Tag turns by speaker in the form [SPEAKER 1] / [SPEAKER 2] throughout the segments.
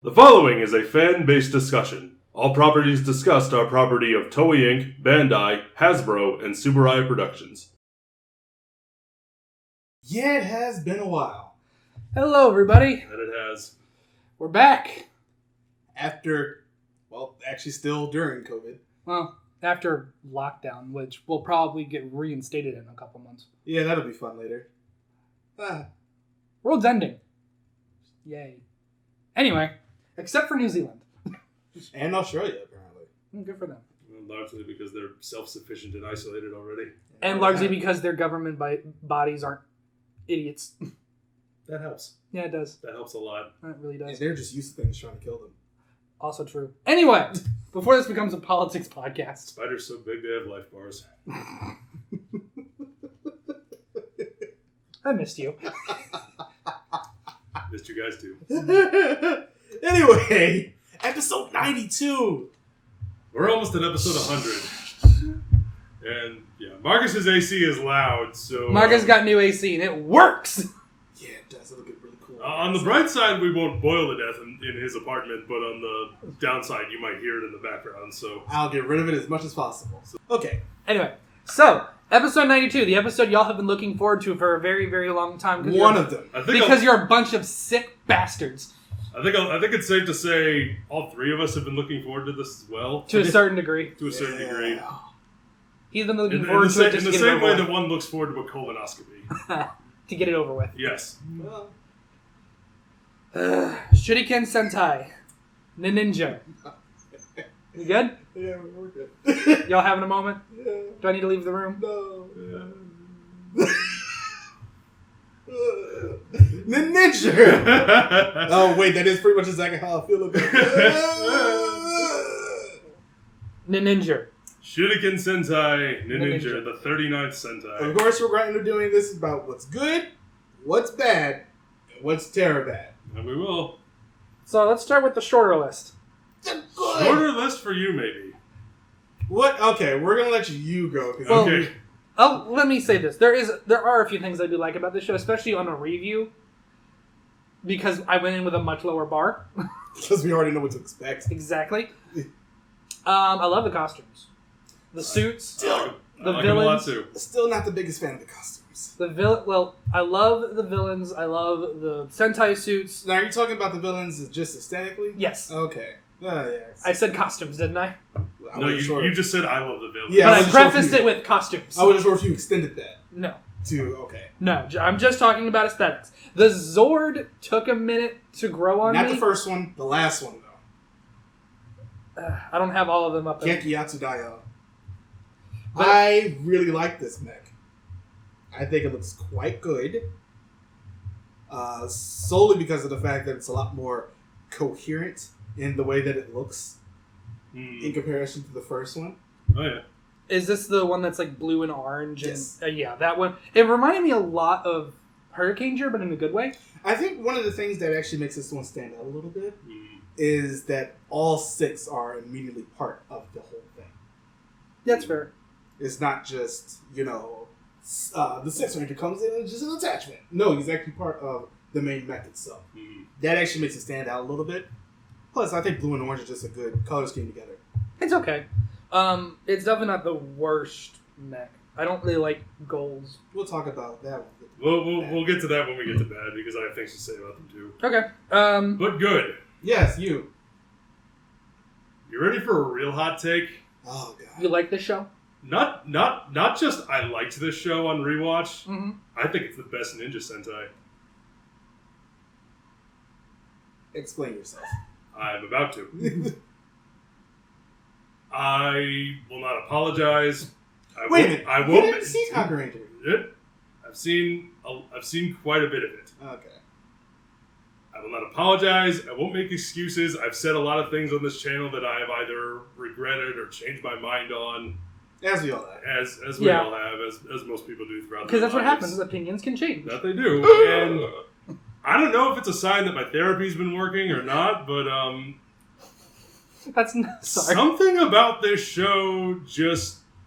[SPEAKER 1] The following is a fan-based discussion. All properties discussed are property of Toei Inc., Bandai, Hasbro, and Subaru Productions.
[SPEAKER 2] Yeah, it has been a while.
[SPEAKER 3] Hello, everybody.
[SPEAKER 1] And it has.
[SPEAKER 3] We're back.
[SPEAKER 2] After, well, actually still during COVID.
[SPEAKER 3] Well, after lockdown, which will probably get reinstated in a couple months.
[SPEAKER 2] Yeah, that'll be fun later.
[SPEAKER 3] World's ending. Yay. Anyway, except for New Zealand.
[SPEAKER 2] And Australia, apparently.
[SPEAKER 3] Good for them.
[SPEAKER 1] Well, largely because they're self-sufficient and isolated already.
[SPEAKER 3] And largely because their government bodies aren't idiots.
[SPEAKER 1] That helps.
[SPEAKER 3] Yeah, it does.
[SPEAKER 1] That helps a lot.
[SPEAKER 3] It really does.
[SPEAKER 2] And they're just used to things trying to kill them.
[SPEAKER 3] Also true. Anyway, before this becomes a politics podcast.
[SPEAKER 1] Spiders so big they have life bars.
[SPEAKER 3] I missed you.
[SPEAKER 1] Missed you guys too.
[SPEAKER 2] Anyway, episode 92.
[SPEAKER 1] We're almost at episode 100. And, yeah, Marcus's AC is loud, so...
[SPEAKER 3] Marcus got new AC, and it works!
[SPEAKER 2] Yeah, it does. It'll get really cool.
[SPEAKER 1] On the bright side, we won't boil to death in his apartment, but on the downside, you might hear it in the background, so...
[SPEAKER 2] I'll get rid of it as much as possible. Okay.
[SPEAKER 3] Anyway, so, episode 92, the episode y'all have been looking forward to for a very, very long time.
[SPEAKER 2] One of them.
[SPEAKER 3] Because you're a bunch of sick bastards.
[SPEAKER 1] I think it's safe to say all three of us have been looking forward to this as well.
[SPEAKER 3] To a certain degree.
[SPEAKER 1] To a certain degree.
[SPEAKER 3] He's been looking forward to it just
[SPEAKER 1] in
[SPEAKER 3] to
[SPEAKER 1] the
[SPEAKER 3] get it
[SPEAKER 1] same
[SPEAKER 3] over
[SPEAKER 1] way
[SPEAKER 3] with.
[SPEAKER 1] that one looks forward to a colonoscopy.
[SPEAKER 3] To get it over with.
[SPEAKER 1] Yes.
[SPEAKER 2] Well,
[SPEAKER 3] Shuriken Sentai Ninninger. You good?
[SPEAKER 2] yeah, we're good.
[SPEAKER 3] Y'all having a moment?
[SPEAKER 2] Yeah.
[SPEAKER 3] Do I need to leave the room?
[SPEAKER 2] No.
[SPEAKER 1] Yeah.
[SPEAKER 2] Ninja! Oh, wait, that is pretty much exactly how I feel about it.
[SPEAKER 3] Ninninger.
[SPEAKER 1] Shuriken Sentai Ninninger,
[SPEAKER 3] Ninninger.
[SPEAKER 1] the 39th Sentai.
[SPEAKER 2] Of course, we're going to be doing this about what's good, what's bad, and what's terrible bad.
[SPEAKER 1] And we will.
[SPEAKER 3] So let's start with the shorter list.
[SPEAKER 1] Shorter list for you, maybe.
[SPEAKER 2] What? Okay, we're going to let you go.
[SPEAKER 3] Well,
[SPEAKER 1] Okay.
[SPEAKER 3] Oh, let me say this. There are a few things I do like about this show, especially on a review, because I went in with a much lower bar.
[SPEAKER 2] Because we already know what to expect.
[SPEAKER 3] Exactly. I love the costumes. The suits.
[SPEAKER 1] I like
[SPEAKER 3] the
[SPEAKER 1] them a lot
[SPEAKER 3] villains.
[SPEAKER 1] too.
[SPEAKER 2] Still not the biggest fan of the costumes.
[SPEAKER 3] Well, I love the villains. I love the Sentai suits.
[SPEAKER 2] Now, are you talking about the villains just aesthetically?
[SPEAKER 3] Yes.
[SPEAKER 2] Okay. Yeah.
[SPEAKER 3] I said costumes, didn't I?
[SPEAKER 2] I
[SPEAKER 1] No,
[SPEAKER 2] wasn't sure.
[SPEAKER 1] you just said I love the villain.
[SPEAKER 2] Yeah,
[SPEAKER 3] But I
[SPEAKER 2] wasn't sure if
[SPEAKER 3] prefaced
[SPEAKER 2] you-
[SPEAKER 3] it with costumes.
[SPEAKER 2] I wasn't sure if you extended that
[SPEAKER 3] No.
[SPEAKER 2] to, okay.
[SPEAKER 3] No, I'm just talking about aesthetics. The Zord took a minute to grow on
[SPEAKER 2] Not
[SPEAKER 3] me.
[SPEAKER 2] the first one, the last one, though.
[SPEAKER 3] I don't have all of them up there.
[SPEAKER 2] Genki Yatsudaya.
[SPEAKER 3] But-
[SPEAKER 2] I really like this mech. I think it looks quite good. Solely because of the fact that it's a lot more coherent in the way that it looks in comparison to the first one.
[SPEAKER 1] Oh, yeah.
[SPEAKER 3] Is this the one that's like blue and orange?
[SPEAKER 2] Yes.
[SPEAKER 3] And, yeah, that one. It reminded me a lot of Hurricaneger, but in a good way.
[SPEAKER 2] I think one of the things that actually makes this one stand out a little bit
[SPEAKER 1] Mm.
[SPEAKER 2] is that all six are immediately part of the whole thing.
[SPEAKER 3] That's fair.
[SPEAKER 2] It's not just, the Six Ranger comes in and it's just an attachment. No, he's actually part of the main mech itself.
[SPEAKER 1] Mm.
[SPEAKER 2] That actually makes it stand out a little bit. Plus, I think blue and orange is just a good color scheme together.
[SPEAKER 3] It's okay. It's definitely not the worst mech. I don't really like golds.
[SPEAKER 2] We'll talk about that one.
[SPEAKER 1] We'll get to that when we get to bad, because I have things to say about them too.
[SPEAKER 3] Okay.
[SPEAKER 1] But good.
[SPEAKER 2] Yes, you.
[SPEAKER 1] You ready for a real hot take?
[SPEAKER 2] Oh, God.
[SPEAKER 3] You like this show?
[SPEAKER 1] Not just I liked this show on rewatch.
[SPEAKER 3] Mm-hmm.
[SPEAKER 1] I think it's the best Ninja Sentai.
[SPEAKER 2] Explain yourself.
[SPEAKER 1] I'm about to. I will not apologize.
[SPEAKER 2] Wait a minute.
[SPEAKER 1] I
[SPEAKER 2] You
[SPEAKER 1] won't.
[SPEAKER 2] didn't see Conquer Ranger.
[SPEAKER 1] I've seen quite a bit of it.
[SPEAKER 2] Okay.
[SPEAKER 1] I will not apologize. I won't make excuses. I've said a lot of things on this channel that I have either regretted or changed my mind on,
[SPEAKER 2] As we all have.
[SPEAKER 1] as we all have, as most people do throughout.
[SPEAKER 3] Because
[SPEAKER 1] their
[SPEAKER 3] that's what
[SPEAKER 1] lives.
[SPEAKER 3] happens. Opinions can change.
[SPEAKER 1] That they do, and I don't know if it's a sign that my therapy's been working or not, but
[SPEAKER 3] That's not, sorry.
[SPEAKER 1] something about this show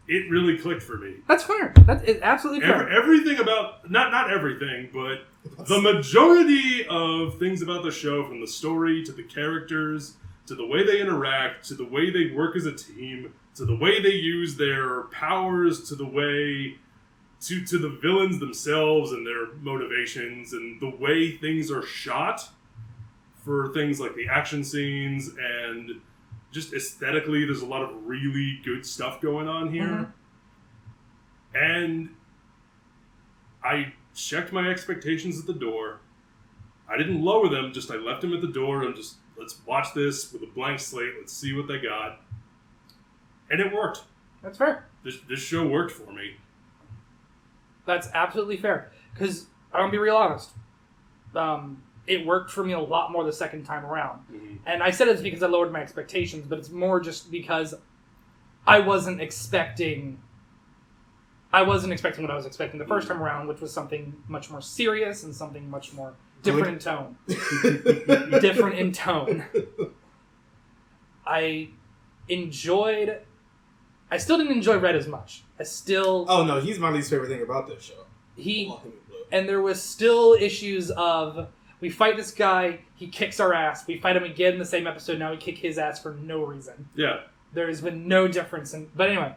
[SPEAKER 1] it really clicked for me.
[SPEAKER 3] That's fair. It's absolutely fair.
[SPEAKER 1] Everything about not everything, but The majority of things about the show, from the story to the characters to the way they interact to the way they work as a team to the way they use their powers to the way to the villains themselves and their motivations and the way things are shot for things like the action scenes and just aesthetically, there's a lot of really good stuff going on here. Mm-hmm. And I checked my expectations at the door. I didn't lower them, just I left them at the door and just, let's watch this with a blank slate, let's see what they got. And it worked.
[SPEAKER 3] That's fair.
[SPEAKER 1] This show worked for me.
[SPEAKER 3] That's absolutely fair. Because, I'm going to be real honest, it worked for me a lot more the second time around. Mm-hmm. And I said it's because I lowered my expectations, but it's more just because I wasn't expecting what I was expecting the first time around, which was something much more serious and something much more different in tone. Different in tone. I still didn't enjoy Red as much.
[SPEAKER 2] Oh no, he's my least favorite thing about this show.
[SPEAKER 3] And there was still issues of, we fight this guy, he kicks our ass. We fight him again in the same episode, now we kick his ass for no reason.
[SPEAKER 1] Yeah.
[SPEAKER 3] There has been no difference. But anyway.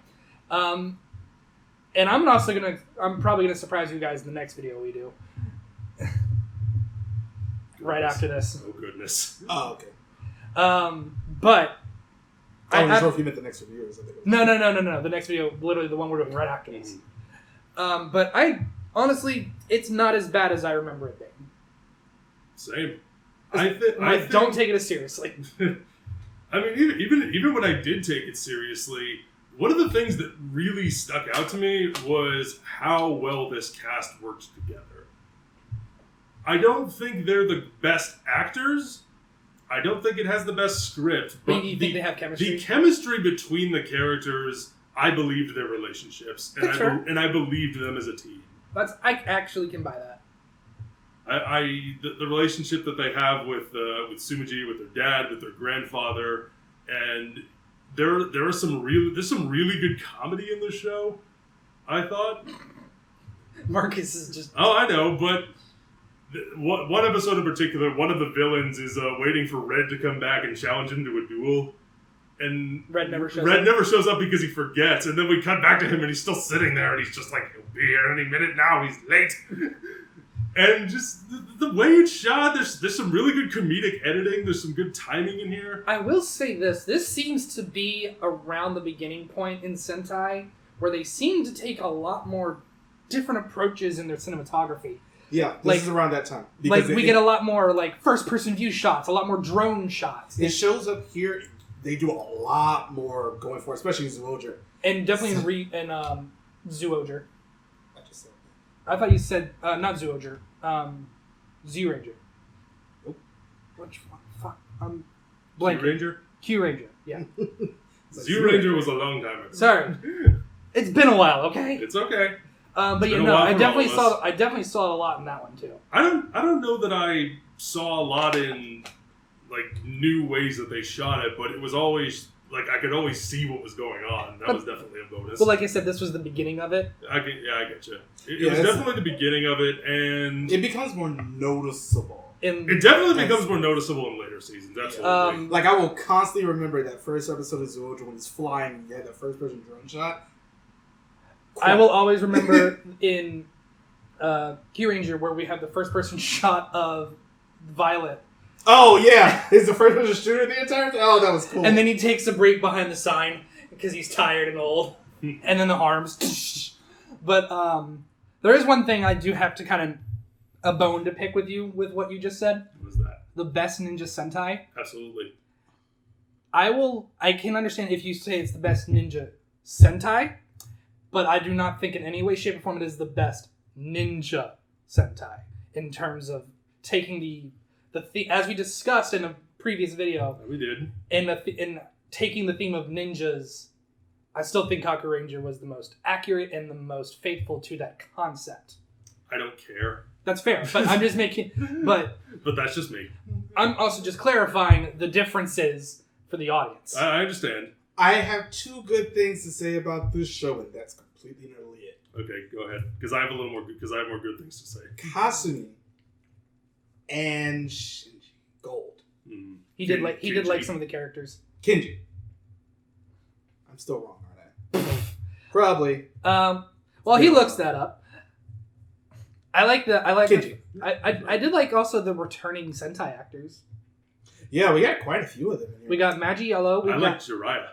[SPEAKER 3] And I'm probably gonna surprise you guys in the next video we do. Right after this.
[SPEAKER 1] Oh goodness.
[SPEAKER 2] Oh, okay.
[SPEAKER 3] But
[SPEAKER 2] I wasn't sure if you meant the next video or something.
[SPEAKER 3] No. The next video, literally the one we're doing right after this. But honestly, it's not as bad as I remember it being.
[SPEAKER 1] Same.
[SPEAKER 3] Don't take it as seriously.
[SPEAKER 1] I mean, even when I did take it seriously, one of the things that really stuck out to me was how well this cast worked together. I don't think they're the best actors. I don't think it has the best script. But
[SPEAKER 3] you think they have chemistry?
[SPEAKER 1] The chemistry between the characters, I believed their relationships. And I believed them as a team.
[SPEAKER 3] I actually can buy that.
[SPEAKER 1] The relationship that they have with Sumaji, with their dad, with their grandfather, and there's some really good comedy in this show, I thought.
[SPEAKER 3] Marcus is just...
[SPEAKER 1] Oh, I know, but one episode in particular, one of the villains is waiting for Red to come back and challenge him to a duel. And
[SPEAKER 3] Red never shows up
[SPEAKER 1] because he forgets, and then we cut back to him and he's still sitting there and he's just like, he'll be here any minute now, he's late. And just the way it's shot, there's some really good comedic editing, there's some good timing in here.
[SPEAKER 3] I will say this seems to be around the beginning point in Sentai where they seem to take a lot more different approaches in their cinematography.
[SPEAKER 2] Yeah, this is around that time.
[SPEAKER 3] Like, we get a lot more, like, first-person view shots, a lot more drone shots.
[SPEAKER 2] It shows up here, they do a lot more going for it, especially in Zoojer.
[SPEAKER 3] And definitely in Zoojer. I thought you said, not Zoojer, Z-Ranger.
[SPEAKER 2] Nope.
[SPEAKER 3] Which one? Fuck, I'm blanking.
[SPEAKER 1] Q-Ranger?
[SPEAKER 3] Q-Ranger, yeah.
[SPEAKER 1] Z-Ranger was a long time ago.
[SPEAKER 3] Sorry. It's been a while, okay?
[SPEAKER 1] It's okay.
[SPEAKER 3] But yeah, no, I definitely saw a lot in that one too.
[SPEAKER 1] I don't know that I saw a lot in like new ways that they shot it, but it was always like I could always see what was going on. That was definitely a bonus.
[SPEAKER 3] But like I said, this was the beginning of it.
[SPEAKER 1] I get you. It was definitely the beginning of it, and
[SPEAKER 2] it becomes more noticeable.
[SPEAKER 1] It definitely becomes more noticeable in later seasons. Absolutely.
[SPEAKER 2] Like I will constantly remember that first episode of Zoojer when he's flying. Yeah, that first person drone shot.
[SPEAKER 3] I will always remember in Q-Ranger where we have the first person shot of Violet.
[SPEAKER 2] Oh, yeah. He's the first person shooter the entire time? Oh, that was cool.
[SPEAKER 3] And then he takes a break behind the sign because he's tired and old. And then the arms. But there is one thing I do have to kind of a bone to pick with you with what you just said.
[SPEAKER 1] What was that?
[SPEAKER 3] The best ninja Sentai.
[SPEAKER 1] Absolutely.
[SPEAKER 3] I can understand if you say it's the best ninja Sentai. But I do not think in any way, shape, or form it is the best ninja Sentai in terms of taking the as we discussed in a previous video.
[SPEAKER 1] We did.
[SPEAKER 3] In taking the theme of ninjas, I still think Kaku Ranger was the most accurate and the most faithful to that concept.
[SPEAKER 1] I don't care.
[SPEAKER 3] That's fair, but I'm just making. But
[SPEAKER 1] that's just me.
[SPEAKER 3] I'm also just clarifying the differences for the audience.
[SPEAKER 1] I understand.
[SPEAKER 2] I have two good things to say about this show, and that's completely nearly it.
[SPEAKER 1] Okay, go ahead. Because I have more good things to say.
[SPEAKER 2] Kasumi and Shinji. Gold.
[SPEAKER 1] Mm.
[SPEAKER 3] He did like
[SPEAKER 1] Kenji.
[SPEAKER 3] some of the characters.
[SPEAKER 2] Kenji. I'm still wrong, aren't I? Probably.
[SPEAKER 3] Well, he looks that up. I like
[SPEAKER 2] Kenji.
[SPEAKER 3] I did like also the returning Sentai actors.
[SPEAKER 2] Yeah, we got quite a few of them in here.
[SPEAKER 3] We got Magi Yellow.
[SPEAKER 1] I like Jiraiya.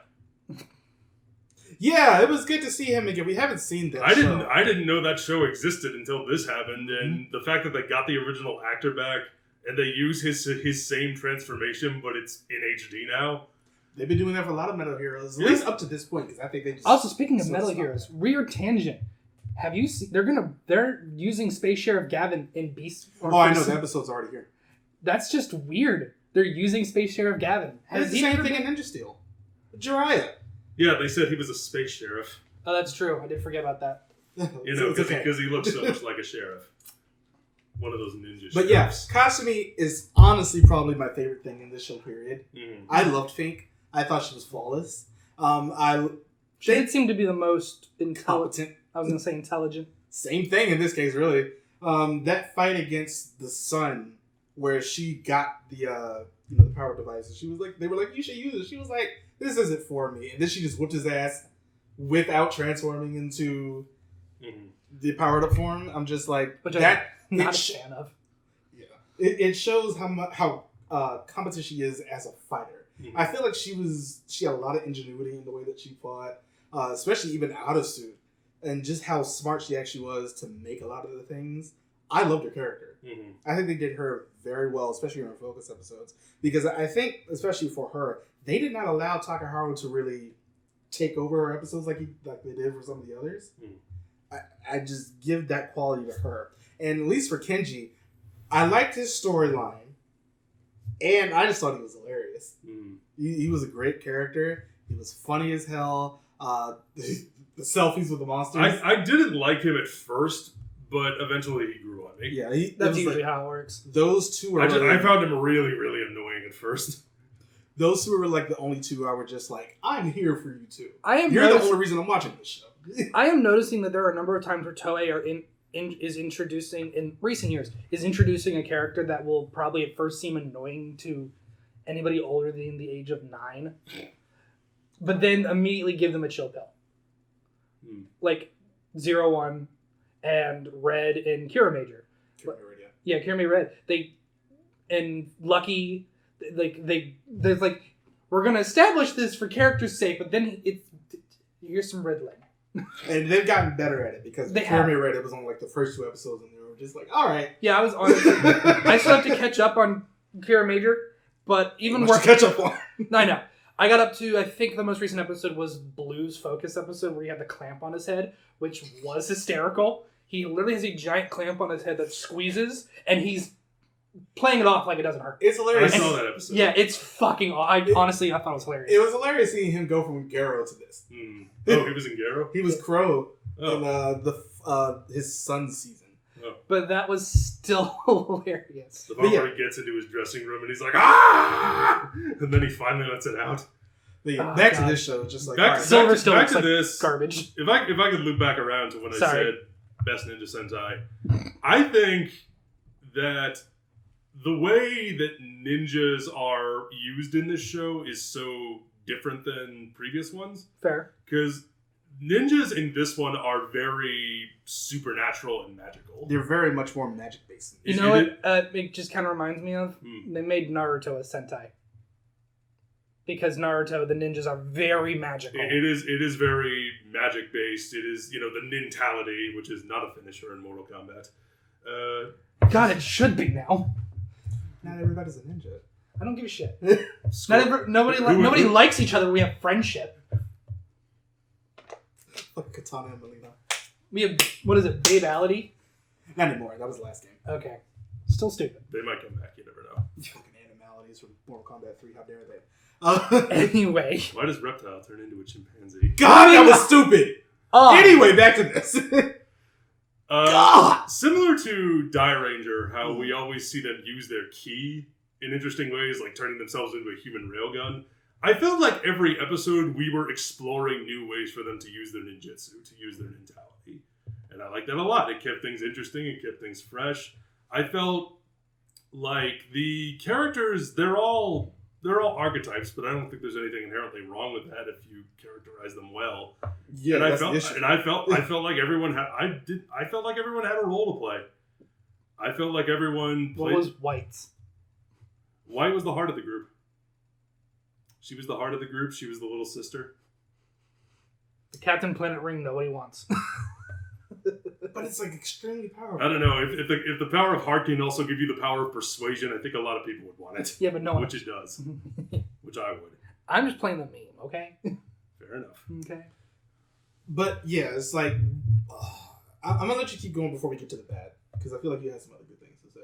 [SPEAKER 2] Yeah, it was good to see him again. We haven't seen that show.
[SPEAKER 1] I didn't know that show existed until this happened, and the fact that they got the original actor back and they use his same transformation, but it's in HD now.
[SPEAKER 2] They've been doing that for a lot of Metal Heroes, at
[SPEAKER 1] Yeah.
[SPEAKER 2] least up to this point, because I think they just...
[SPEAKER 3] Also, speaking of
[SPEAKER 2] so
[SPEAKER 3] Metal
[SPEAKER 2] stop.
[SPEAKER 3] Heroes, weird tangent. Have you seen? They're using Space Sheriff Gavin in Beast.
[SPEAKER 2] Oh, I know, the episode's already here.
[SPEAKER 3] That's just weird. They're using Space Sheriff Gavin.
[SPEAKER 2] It's the same thing in Ninja Steel. Jiraiya.
[SPEAKER 1] Yeah, they said he was a space sheriff.
[SPEAKER 3] Oh, that's true. I did forget about that.
[SPEAKER 1] You know,
[SPEAKER 2] It's okay.
[SPEAKER 1] because he looks so much like a sheriff. One of those ninja
[SPEAKER 2] But yeah,
[SPEAKER 1] sheriffs.
[SPEAKER 2] Kasumi is honestly probably my favorite thing in this show, period.
[SPEAKER 1] Mhm.
[SPEAKER 2] I loved Fink. I thought she was flawless.
[SPEAKER 3] She did seem to be the most intelligent.
[SPEAKER 2] Competent.
[SPEAKER 3] I was going to say intelligent.
[SPEAKER 2] Same thing in this case, really. That fight against the sun, where she got the the power device, and she was like, they were like, you should use it. She was like, this isn't for me, and then she just whooped his ass without transforming into the powered up form. I'm just like,
[SPEAKER 3] Which
[SPEAKER 2] that.
[SPEAKER 3] I'm not a fan of.
[SPEAKER 2] Yeah, it shows how competent she is as a fighter.
[SPEAKER 1] Mhm.
[SPEAKER 2] I feel like she had a lot of ingenuity in the way that she fought, especially even out of suit, and just how smart she actually was to make a lot of the things. I loved her character.
[SPEAKER 1] Mhm.
[SPEAKER 2] I think they did her very well, especially in her focus episodes, because I think, especially for her, they did not allow Takaharu to really take over her episodes like they did for some of the others. I just give that quality to her. And at least for Kenji, I liked his storyline, and I just thought he was hilarious. He was a great character. He was funny as hell. The selfies with the monsters.
[SPEAKER 1] I didn't like him at first, but eventually he grew on me.
[SPEAKER 2] Yeah,
[SPEAKER 3] That's usually how it works.
[SPEAKER 2] Those two were.
[SPEAKER 1] I found him really, really annoying at first.
[SPEAKER 2] Those two were like the only two I were just like, I'm here for you too.
[SPEAKER 3] You're
[SPEAKER 2] the only reason I'm watching this show.
[SPEAKER 3] I am noticing that there are a number of times where Toei is introducing, in recent years, is introducing a character that will probably at first seem annoying to anybody older than the age of 9, but then immediately give them a chill pill. Like 01 and Red and Kira Major. Yeah, Kira Red. And Lucky, there's like, we're gonna establish this for character's sake, but then here's some riddling.
[SPEAKER 2] And they've gotten better at it because Jeremy Red, it was on like the first 2 episodes, and they were just like, all right.
[SPEAKER 3] Yeah, I was honest. I still have to catch up on Kira Major, but even
[SPEAKER 2] worse. Catch up on.
[SPEAKER 3] I know. I got up to, I think the most recent episode was Blue's Focus episode where he had the clamp on his head, which was hysterical. He literally has a giant clamp on his head that squeezes, and he's playing it off like it doesn't hurt.
[SPEAKER 2] It's hilarious.
[SPEAKER 1] I saw that episode.
[SPEAKER 3] Yeah, it's fucking. Honestly, I thought it was hilarious.
[SPEAKER 2] It was hilarious seeing him go from Garo to this.
[SPEAKER 1] Oh, he was in Garo?
[SPEAKER 2] He was Crow in his son's season.
[SPEAKER 1] Oh.
[SPEAKER 3] But that was still hilarious.
[SPEAKER 1] The part where he gets into his dressing room and he's like, ah! And then he finally lets it out.
[SPEAKER 2] Back to this show, just like
[SPEAKER 3] Silver still
[SPEAKER 1] back
[SPEAKER 3] looks
[SPEAKER 1] to
[SPEAKER 3] like
[SPEAKER 1] this.
[SPEAKER 3] Garbage.
[SPEAKER 1] If I could loop back around to when I said best Ninja Sentai, I think that the way that ninjas are used in this show is so different than previous ones.
[SPEAKER 3] Fair.
[SPEAKER 1] Because ninjas in this one are very supernatural and magical.
[SPEAKER 2] They're very much more magic based.
[SPEAKER 3] You know what it just kind of reminds me of? They made Naruto a Sentai. Because Naruto, the ninjas are very magical.
[SPEAKER 1] It is very magic based. It is, the nintality, which is not a finisher in Mortal Kombat.
[SPEAKER 3] God, it should be now.
[SPEAKER 2] Not everybody's a ninja.
[SPEAKER 3] I don't give a shit. Nobody likes each other. We have friendship.
[SPEAKER 2] Fuck Katana and Melina.
[SPEAKER 3] We have, what is it, Babality?
[SPEAKER 2] Not anymore. That was the last game.
[SPEAKER 3] Okay. Still stupid.
[SPEAKER 1] They might come back. You never know.
[SPEAKER 2] Fucking animalities from Mortal Kombat 3. How dare they?
[SPEAKER 3] Anyway.
[SPEAKER 1] Why does Reptile turn into a chimpanzee?
[SPEAKER 2] God, that was stupid! Anyway, back to this.
[SPEAKER 1] Similar to Die Ranger, how we always see them use their ki in interesting ways, like turning themselves into a human railgun. I felt like every episode we were exploring new ways for them to use their ninjutsu, to use their mentality. And I like that a lot. It kept things interesting. It kept things fresh. I felt like the characters, they're all archetypes, but I don't think there's anything inherently wrong with that if you characterize them well.
[SPEAKER 2] Yeah,
[SPEAKER 1] and
[SPEAKER 2] that's the issue.
[SPEAKER 1] I felt like everyone had I felt like everyone had a role to play. I felt like everyone played.
[SPEAKER 3] What was White's?
[SPEAKER 1] White was the heart of the group. She was the heart of the group. She was the little sister.
[SPEAKER 3] The Captain Planet ring nobody wants.
[SPEAKER 2] But it's like extremely powerful.
[SPEAKER 1] I don't know if the power of heart can also give you the power of persuasion. I think a lot of people would want it.
[SPEAKER 3] Yeah, but no one.
[SPEAKER 1] Which it does. Which I would.
[SPEAKER 3] I'm just playing the meme, okay?
[SPEAKER 1] Fair enough.
[SPEAKER 3] Okay.
[SPEAKER 2] But yeah, it's like I'm gonna let you keep going before we get to the bad, because I feel like you had some other good things to say.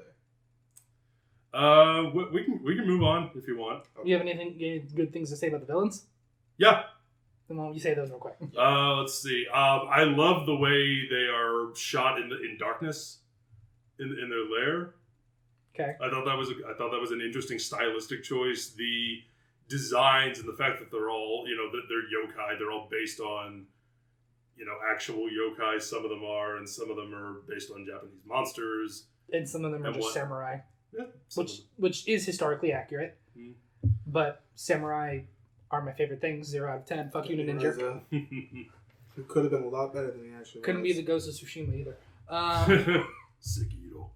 [SPEAKER 1] We can move on if you want.
[SPEAKER 3] You have any good things to say about the villains?
[SPEAKER 1] Yeah.
[SPEAKER 3] Then why don't you say those real quick?
[SPEAKER 1] Let's see. I love the way they are shot in darkness, in their lair.
[SPEAKER 3] Okay.
[SPEAKER 1] I thought that was an interesting stylistic choice. The designs and the fact that they're all they're yokai. They're all based on actual yokai. Some of them are, and some of them are based on Japanese monsters.
[SPEAKER 3] And some of them are just samurai.
[SPEAKER 1] Yeah.
[SPEAKER 3] Which is historically accurate.
[SPEAKER 1] Mm.
[SPEAKER 3] But samurai are my favorite things. 0 out of 10. Fuck you, Ninja.
[SPEAKER 2] It could have been a lot better than he actually
[SPEAKER 3] Couldn't
[SPEAKER 2] was.
[SPEAKER 3] be the Ghost of Tsushima either.
[SPEAKER 1] Sekiro.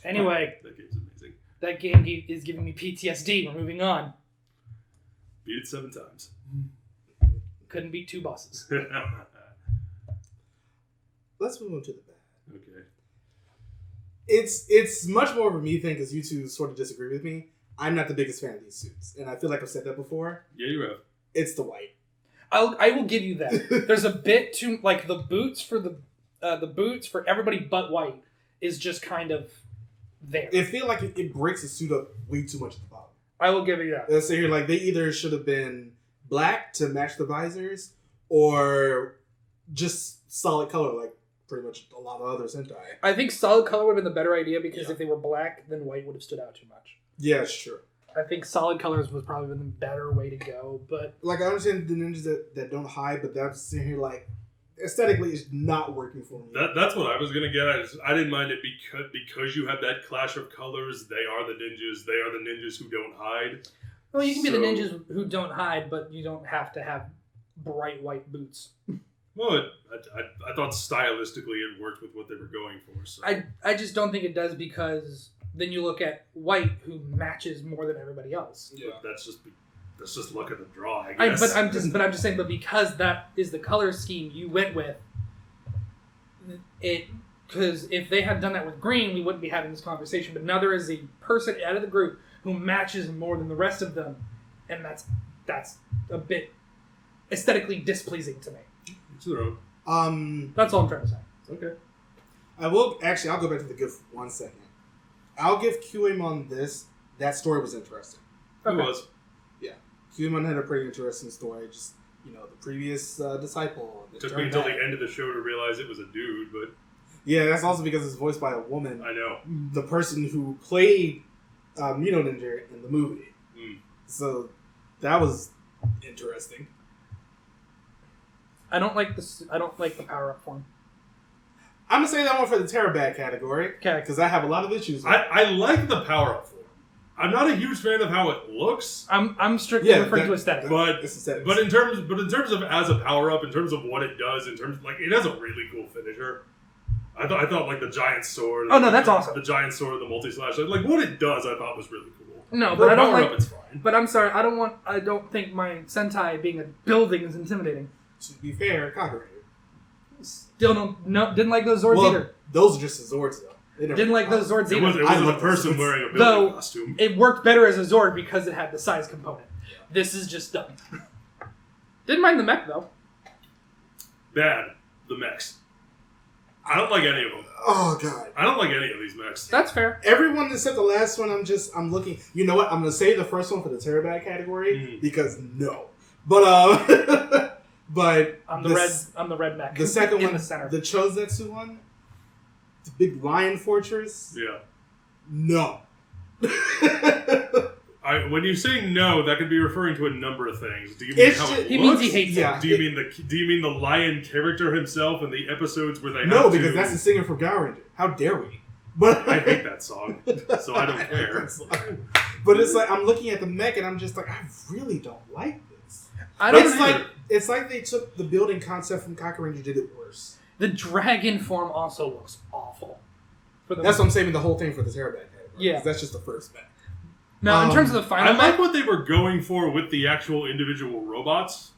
[SPEAKER 3] Anyway.
[SPEAKER 1] That game's amazing.
[SPEAKER 3] That game is giving me PTSD. We're moving on.
[SPEAKER 1] Beat it 7 times.
[SPEAKER 3] Couldn't beat 2 bosses.
[SPEAKER 2] Let's move on to the bad.
[SPEAKER 1] Okay.
[SPEAKER 2] It's much more of a me thing because you two sort of disagree with me. I'm not the biggest fan of these suits, and I feel like I've said that before.
[SPEAKER 1] Yeah, you have.
[SPEAKER 2] It's the white.
[SPEAKER 3] I will give you that. There's a bit too like the boots for everybody but White is just kind of there.
[SPEAKER 2] It feels like it breaks the suit up way too much at the bottom.
[SPEAKER 3] I will give you that.
[SPEAKER 2] Let's say here, like they either should have been black to match the visors, or just solid color, like pretty much a lot of other Sentai.
[SPEAKER 3] I think solid color would have been the better idea because
[SPEAKER 2] Yeah.
[SPEAKER 3] if they were black, then White would have stood out too much.
[SPEAKER 2] Yeah, it's true.
[SPEAKER 3] I think solid colors was probably the better way to go, but
[SPEAKER 2] Like I understand the ninjas that don't hide, but that's sitting here like aesthetically it's not working for me.
[SPEAKER 1] That's what I was gonna get at. I didn't mind it because you have that clash of colors. They are the ninjas. They are the ninjas who don't hide.
[SPEAKER 3] well, you can be the ninjas who don't hide, but you don't have to have bright white boots.
[SPEAKER 1] Well, I thought stylistically it worked with what they were going for. So.
[SPEAKER 3] I just don't think it does because then you look at White, who matches more than everybody else.
[SPEAKER 2] Yeah.
[SPEAKER 1] That's just luck of the draw, I guess.
[SPEAKER 3] But I'm just saying, but because that is the color scheme you went with, it because if they had done that with green, we wouldn't be having this conversation. But now there is a person out of the group who matches more than the rest of them, and that's a bit aesthetically displeasing to me.
[SPEAKER 1] It's their own.
[SPEAKER 3] That's all I'm trying to say.
[SPEAKER 1] Okay.
[SPEAKER 2] I'll go back to the good for 1 second. I'll give QAmon this. That story was interesting.
[SPEAKER 1] It was.
[SPEAKER 2] Yeah. QAmon had a pretty interesting story. Just, the previous disciple.
[SPEAKER 1] It took me until the end of the show to realize it was a dude, but...
[SPEAKER 2] Yeah, that's also because it's voiced by a woman.
[SPEAKER 1] I know.
[SPEAKER 2] The person who played Ninninger in the movie.
[SPEAKER 1] Mm.
[SPEAKER 2] So, that was interesting.
[SPEAKER 3] I don't like the power up form.
[SPEAKER 2] I'm going to say that one for the Terabad category.
[SPEAKER 3] Okay.
[SPEAKER 2] Because I have a lot of issues with it.
[SPEAKER 1] I like the power-up form. I'm not a huge fan of how it looks.
[SPEAKER 3] I'm strictly referring to aesthetic.
[SPEAKER 1] But
[SPEAKER 2] It's aesthetics.
[SPEAKER 1] in terms of as a power-up, in terms of what it does, in terms of, like, it has a really cool finisher. I thought like the giant sword.
[SPEAKER 3] Oh, no, that's awesome.
[SPEAKER 1] The giant sword, the multi-slash. Like, what it does, I thought was really cool.
[SPEAKER 3] No,
[SPEAKER 1] For
[SPEAKER 3] but I don't
[SPEAKER 1] power-up,
[SPEAKER 3] like...
[SPEAKER 1] it's fine.
[SPEAKER 3] But I'm sorry, I don't think my Sentai being a building is intimidating.
[SPEAKER 2] To be fair, Conqueror.
[SPEAKER 3] Still didn't like those Zords either.
[SPEAKER 2] Those are just the Zords, though.
[SPEAKER 3] Didn't like those Zords
[SPEAKER 1] It
[SPEAKER 3] either.
[SPEAKER 1] wasn't a
[SPEAKER 2] love
[SPEAKER 1] person
[SPEAKER 2] this.
[SPEAKER 1] wearing a building
[SPEAKER 3] Though,
[SPEAKER 1] costume.
[SPEAKER 3] it worked better as a Zord because it had the size component. This is just dumb. Didn't mind the mech, though.
[SPEAKER 1] Bad. The mechs. I don't like any of them.
[SPEAKER 2] Oh, God.
[SPEAKER 1] I don't like any of these mechs.
[SPEAKER 3] That's fair.
[SPEAKER 2] Everyone except the last one, I'm looking. You know what? I'm going to say the first one for the Terabad category because no. But, but
[SPEAKER 3] I'm the red mech.
[SPEAKER 2] the second
[SPEAKER 3] in
[SPEAKER 2] one,
[SPEAKER 3] the center.
[SPEAKER 2] the Chozetsu one, the big lion fortress,
[SPEAKER 1] Yeah.
[SPEAKER 2] no.
[SPEAKER 1] When you say no, that could be referring to a number of things. Do you mean how it
[SPEAKER 3] he
[SPEAKER 1] looks?
[SPEAKER 3] means he hates
[SPEAKER 2] Yeah.
[SPEAKER 3] it.
[SPEAKER 1] Do you mean the lion character himself in the episodes where they
[SPEAKER 2] No,
[SPEAKER 1] have
[SPEAKER 2] because
[SPEAKER 1] to...
[SPEAKER 2] that's the singer from Power Ranger. How dare we? But
[SPEAKER 1] I hate that song, so I don't care.
[SPEAKER 2] But it's like I'm looking at the mech and I'm just like, I really don't like this. It's like they took the building concept from Kakarot and did it worse.
[SPEAKER 3] The dragon form also looks awful.
[SPEAKER 2] That's what I'm saving the whole thing for the Terrorbat category.
[SPEAKER 3] Yeah,
[SPEAKER 2] that's just the first mech.
[SPEAKER 3] Now, in terms of the final,
[SPEAKER 1] I like what they were going for with the actual individual robots,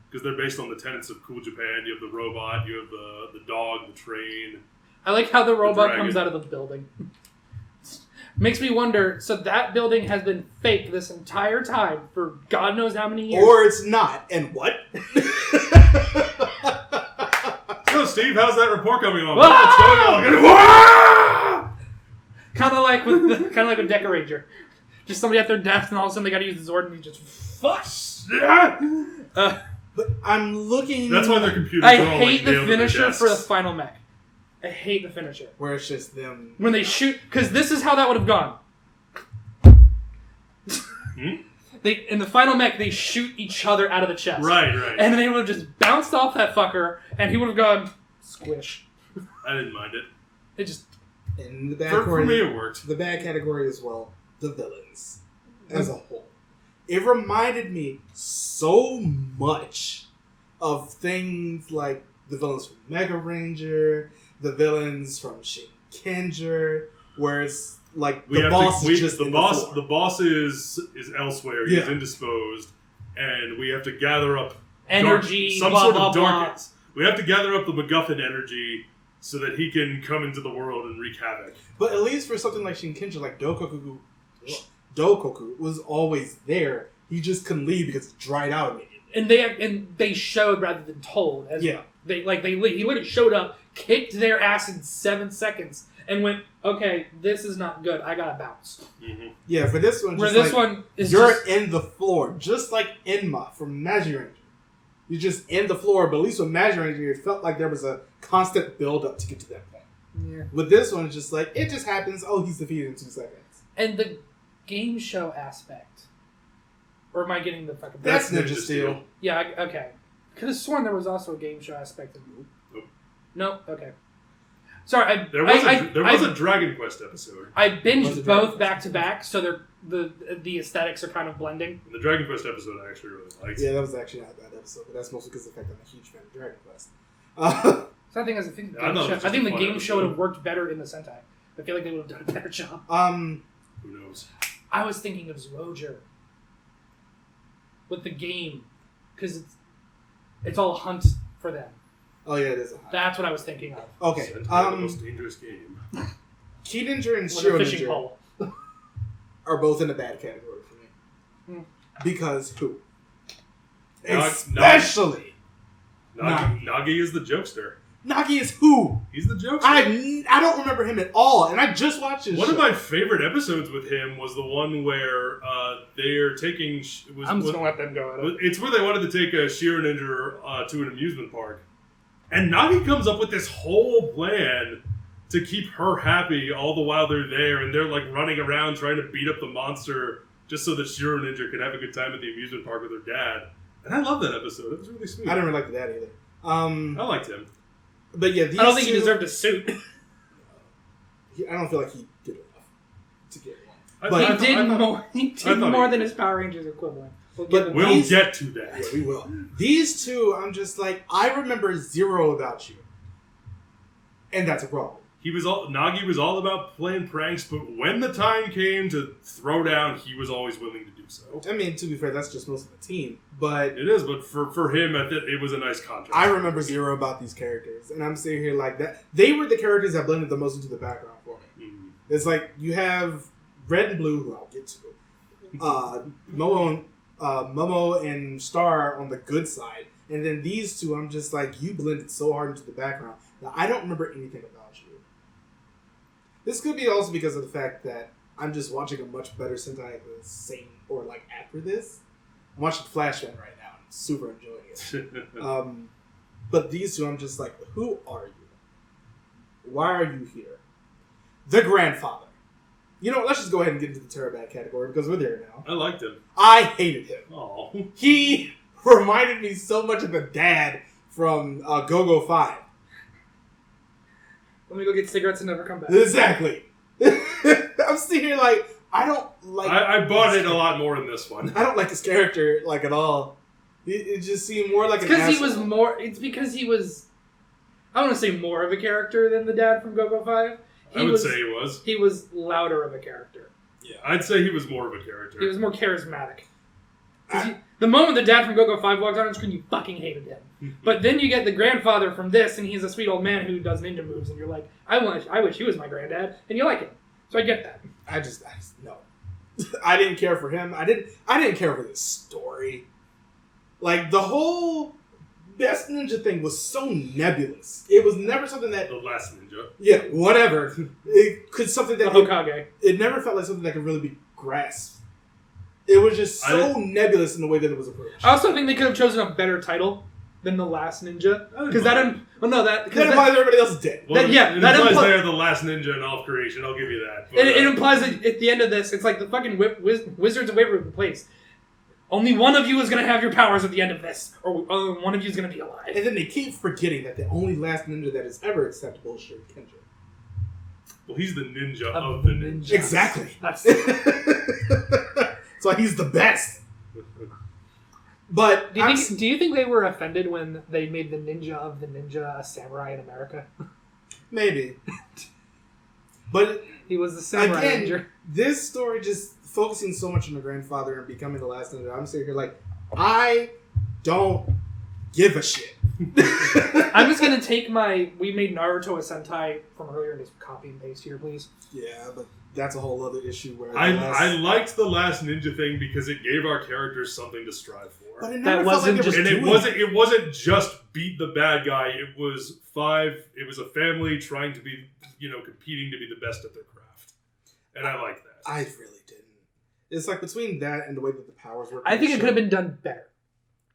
[SPEAKER 1] because they're based on the tenets of Cool Japan. You have the robot, you have the dog, the train.
[SPEAKER 3] I like how the robot comes out of the building. Makes me wonder, so that building has been fake this entire time for God knows how many years.
[SPEAKER 2] Or it's not, and what?
[SPEAKER 1] So, Steve, how's that report coming on?
[SPEAKER 3] Ah! Kind of like with Deca Ranger. Just somebody at their desk, and all of a sudden they got to use the Zord, and he just fucks.
[SPEAKER 2] But I'm looking.
[SPEAKER 1] That's why their computers.
[SPEAKER 3] I
[SPEAKER 1] are all
[SPEAKER 3] hate
[SPEAKER 1] like
[SPEAKER 3] the finisher for the final mech. I hate the finisher
[SPEAKER 2] where it's just them
[SPEAKER 3] when they shoot, because this is how that would have gone. In the final mech, they shoot each other out of the chest.
[SPEAKER 1] Right.
[SPEAKER 3] And then they would have just bounced off that fucker, and he would have gone squish.
[SPEAKER 1] I didn't mind it.
[SPEAKER 3] It just
[SPEAKER 2] in the bad
[SPEAKER 1] for me it worked.
[SPEAKER 2] The bad category as well. The villains as a whole. It reminded me so much of things like the villains from Mega Ranger, the villains from Shinkenger, where it's like the boss is elsewhere. He's indisposed, and we have to gather up
[SPEAKER 3] energy,
[SPEAKER 1] darkness. We have to gather up the MacGuffin energy so that he can come into the world and wreak havoc.
[SPEAKER 2] But at least for something like Shinkenger, like Dokoku was always there. He just couldn't leave because it dried out immediately.
[SPEAKER 3] And they showed rather than told. He literally showed up, kicked their ass in 7 seconds, and went, okay, this is not good. I gotta bounce.
[SPEAKER 2] Mm-hmm. Yeah, for this one,
[SPEAKER 3] you're
[SPEAKER 2] in the floor, just like Enma from Magic Ranger. You're just in the floor, but at least with Magic Ranger, it felt like there was a constant build-up to get to that point.
[SPEAKER 3] Yeah.
[SPEAKER 2] With this one, it's just like, it just happens, he's defeated in 2 seconds.
[SPEAKER 3] And the game show aspect. Or am I getting the fucking...
[SPEAKER 2] That's Ninja Steel.
[SPEAKER 3] Yeah, okay. Could have sworn there was also a game show aspect of it. Nope. Okay. Sorry,
[SPEAKER 1] there was a Dragon Quest episode.
[SPEAKER 3] I binged both back to back, so the aesthetics are kind of blending.
[SPEAKER 1] And the Dragon Quest episode I actually really liked.
[SPEAKER 2] Yeah, that was actually not a bad episode, but that's mostly because of the fact I'm a huge fan of Dragon Quest.
[SPEAKER 3] So I think the game show would have worked better in the Sentai. I feel like they would have done a better job.
[SPEAKER 1] Who knows?
[SPEAKER 3] I was thinking of Zroger with the game, because it's all a hunt for them.
[SPEAKER 2] Oh yeah, it is a hunt.
[SPEAKER 3] That's what I was thinking of.
[SPEAKER 2] Okay,
[SPEAKER 1] the most dangerous game.
[SPEAKER 2] Keyninger and Shuriken are both in the bad category for me. Because who? Especially
[SPEAKER 1] Nagi is the jokester.
[SPEAKER 2] Nagi is who?
[SPEAKER 1] He's the jokester.
[SPEAKER 2] I don't remember him at all, and I just watched his show.
[SPEAKER 1] One of my favorite episodes with him was the one where they're taking...
[SPEAKER 3] I'm just going to let them go at it.
[SPEAKER 1] It's where they wanted to take a Shuriken to an amusement park. And Nagi comes up with this whole plan to keep her happy all the while they're there, and they're like running around trying to beat up the monster just so that Shuriken could have a good time at the amusement park with her dad. And I love that episode. It was really sweet.
[SPEAKER 2] I didn't really like the dad either.
[SPEAKER 1] I liked him.
[SPEAKER 2] But yeah,
[SPEAKER 3] I don't think he deserved a suit.
[SPEAKER 2] I don't feel like he did enough to get one.
[SPEAKER 3] But he did more than his Power Rangers equivalent.
[SPEAKER 1] We'll get to that.
[SPEAKER 2] Yeah, we will. These two, I'm just like, I remember zero about you. And that's a problem.
[SPEAKER 1] Nagi was all about playing pranks, but when the time came to throw down, he was always willing to do so.
[SPEAKER 2] I mean, to be fair, that's just most of the team. But
[SPEAKER 1] it is, but for him, it was a nice contrast.
[SPEAKER 2] I remember zero about these characters, and I'm sitting here like that. They were the characters that blended the most into the background for me. Mm-hmm. It's like you have Red and Blue, who I'll get to, Momo and Star on the good side, and then these two, I'm just like, you blended so hard into the background that I don't remember anything about you. This could be also because of the fact that I'm just watching a much better Sentai at the same, or like after this. I'm watching Flashman right now. I'm super enjoying it. But these two, I'm just like, who are you? Why are you here? The grandfather. You know what? Let's just go ahead and get into the Terrorbat category because we're there now.
[SPEAKER 1] I liked him.
[SPEAKER 2] I hated him.
[SPEAKER 1] Oh,
[SPEAKER 2] he reminded me so much of the dad from Go-Go 5.
[SPEAKER 3] Let me go get cigarettes and never come back.
[SPEAKER 2] Exactly. I'm sitting here like, I don't like...
[SPEAKER 1] I bought it a lot more in this one.
[SPEAKER 2] I don't like this character, like, at all. It just seemed more like an
[SPEAKER 3] because
[SPEAKER 2] asshole.
[SPEAKER 3] he was more... It's because he was... I don't want to say more of a character than the dad from Go-Go 5.
[SPEAKER 1] I would say he was.
[SPEAKER 3] He was louder of a character.
[SPEAKER 1] Yeah, I'd say he was more of a character.
[SPEAKER 3] He was more charismatic. The moment the dad from Go-Go 5 walked on screen, you fucking hated him. But then you get the grandfather from this, and he's a sweet old man who does ninja moves, and you're like, I wish he was my granddad, and you like him. So I get that.
[SPEAKER 2] I just no. I didn't care for him. I didn't care for this story. Like, the whole Best Ninja thing was so nebulous. It was never something that...
[SPEAKER 1] The Last Ninja.
[SPEAKER 2] Yeah, whatever. It could something that...
[SPEAKER 3] The Hokage.
[SPEAKER 2] It never felt like something that could really be grasped. It was just so nebulous in the way that it was approached.
[SPEAKER 3] I also think they could have chosen a better title than The Last Ninja. Because that...
[SPEAKER 2] That implies everybody else is dead.
[SPEAKER 1] Well,
[SPEAKER 3] it
[SPEAKER 1] implies they're the last ninja in all of creation, I'll give you that. But,
[SPEAKER 3] it implies that at the end of this, it's like the fucking Wizards of Waverly Place. Only one of you is going to have your powers at the end of this, or one of you is going to be alive.
[SPEAKER 2] And then they keep forgetting that the only last ninja that is ever acceptable is Shuriken.
[SPEAKER 1] Well, he's the ninja of the ninja.
[SPEAKER 2] Exactly. That's why he's the best. But
[SPEAKER 3] do you think they were offended when they made the ninja of the ninja a samurai in America?
[SPEAKER 2] Maybe. But
[SPEAKER 3] he was the samurai ninja.
[SPEAKER 2] This story just focusing so much on the grandfather and becoming the last ninja. I'm sitting here like, I don't give a shit.
[SPEAKER 3] I'm just gonna take we made Naruto a Sentai from earlier and just copy and paste here, please.
[SPEAKER 2] Yeah, but that's a whole other issue where
[SPEAKER 1] I liked the Last Ninja thing because it gave our characters something to strive for.
[SPEAKER 2] But it never felt like
[SPEAKER 1] it wasn't just beat the bad guy. It was a family trying to be, competing to be the best at their craft. And I like that.
[SPEAKER 2] I really didn't. It's like between that and the way that the powers work.
[SPEAKER 3] I think it could have been done better.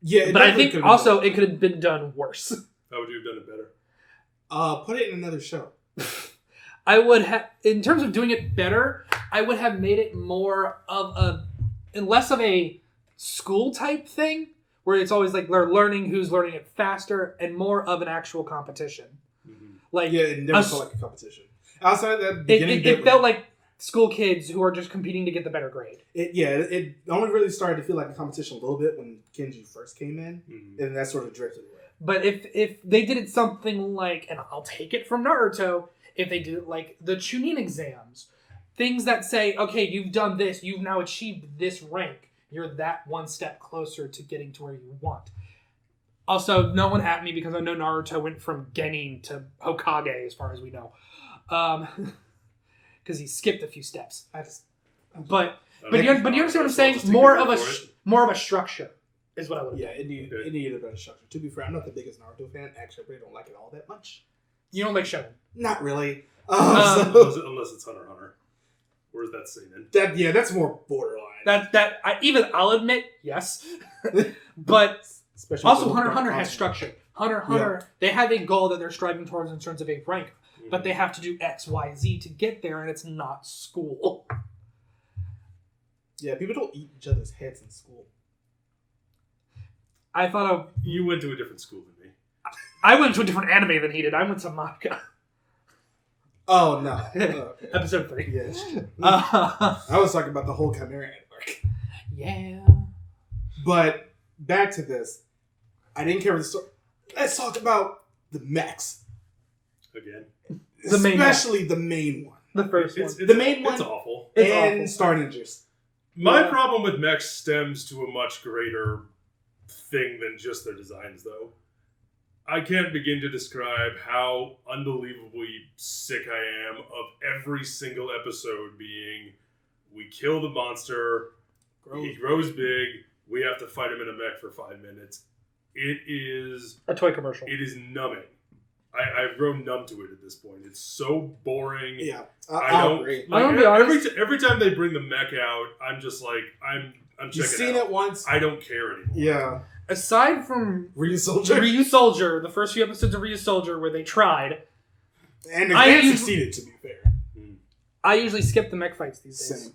[SPEAKER 2] Yeah,
[SPEAKER 3] but I think also it could have been done worse.
[SPEAKER 1] How would you have done it better?
[SPEAKER 2] Put it in another show.
[SPEAKER 3] I would have, in terms of doing it better, I would have made it more of less of a school type thing, where it's always like they're learning who's learning it faster, and more of an actual competition.
[SPEAKER 1] Mm-hmm.
[SPEAKER 3] Like,
[SPEAKER 2] yeah, it never felt like a competition. Outside of that beginning
[SPEAKER 3] it felt like school kids who are just competing to get the better grade.
[SPEAKER 2] It only really started to feel like a competition a little bit when Kenji first came in, and that sort of drifted away.
[SPEAKER 3] But if they did it something like, and I'll take it from Naruto, if they did it like the Chunin exams, things that say, okay, you've done this, you've now achieved this rank, you're that one step closer to getting to where you want. Also, no one at me because I know Naruto went from Genin to Hokage as far as we know. Because he skipped a few steps. But you understand what I'm saying? More of a structure is what I would have done.
[SPEAKER 2] Yeah, it needed a better structure. To be fair, I'm not the biggest Naruto fan. Actually, I really don't like it all that much.
[SPEAKER 3] You don't like Shonen?
[SPEAKER 2] Not really.
[SPEAKER 1] Unless it's Hunter x Hunter. Where's that scene in?
[SPEAKER 2] That's more borderline.
[SPEAKER 3] I'll admit, yes. But especially also Hunter x Hunter has structure. Hunter x Hunter, they have a goal that they're striving towards in terms of a rank. But they have to do X, Y, Z to get there, and it's not school.
[SPEAKER 2] Yeah, people don't eat each other's heads in school.
[SPEAKER 3] I thought
[SPEAKER 1] you went to a different school than me.
[SPEAKER 3] I went to a different anime than he did. I went to manga.
[SPEAKER 2] Oh, no. Okay.
[SPEAKER 3] Episode 3.
[SPEAKER 2] Yes. I was talking about the whole Chimera network.
[SPEAKER 3] Yeah.
[SPEAKER 2] But back to this. I didn't care for the story. Let's talk about the mechs.
[SPEAKER 1] Again.
[SPEAKER 2] Especially the main one.
[SPEAKER 3] The first one.
[SPEAKER 2] The main one.
[SPEAKER 1] It's awful.
[SPEAKER 2] And Star Ninjas.
[SPEAKER 1] My problem with mechs stems to a much greater thing than just their designs, though. I can't begin to describe how unbelievably sick I am of every single episode being, we kill the monster, he grows big, we have to fight him in a mech for 5 minutes. It is...
[SPEAKER 3] a toy commercial.
[SPEAKER 1] It is numbing. I've grown numb to it at this point. It's so boring.
[SPEAKER 2] Yeah,
[SPEAKER 1] I don't
[SPEAKER 2] agree.
[SPEAKER 1] Like,
[SPEAKER 3] I'm gonna be honest.
[SPEAKER 1] Every time they bring the mech out, I'm just like, I'm checking
[SPEAKER 2] You've seen
[SPEAKER 1] out.
[SPEAKER 2] it once.
[SPEAKER 1] I don't care anymore.
[SPEAKER 2] Yeah.
[SPEAKER 3] Aside from
[SPEAKER 2] Ryu Soldier,
[SPEAKER 3] the first few episodes of Ryu Soldier where they tried,
[SPEAKER 2] and they succeeded. To be fair,
[SPEAKER 3] I usually skip the mech fights these days.
[SPEAKER 2] Same.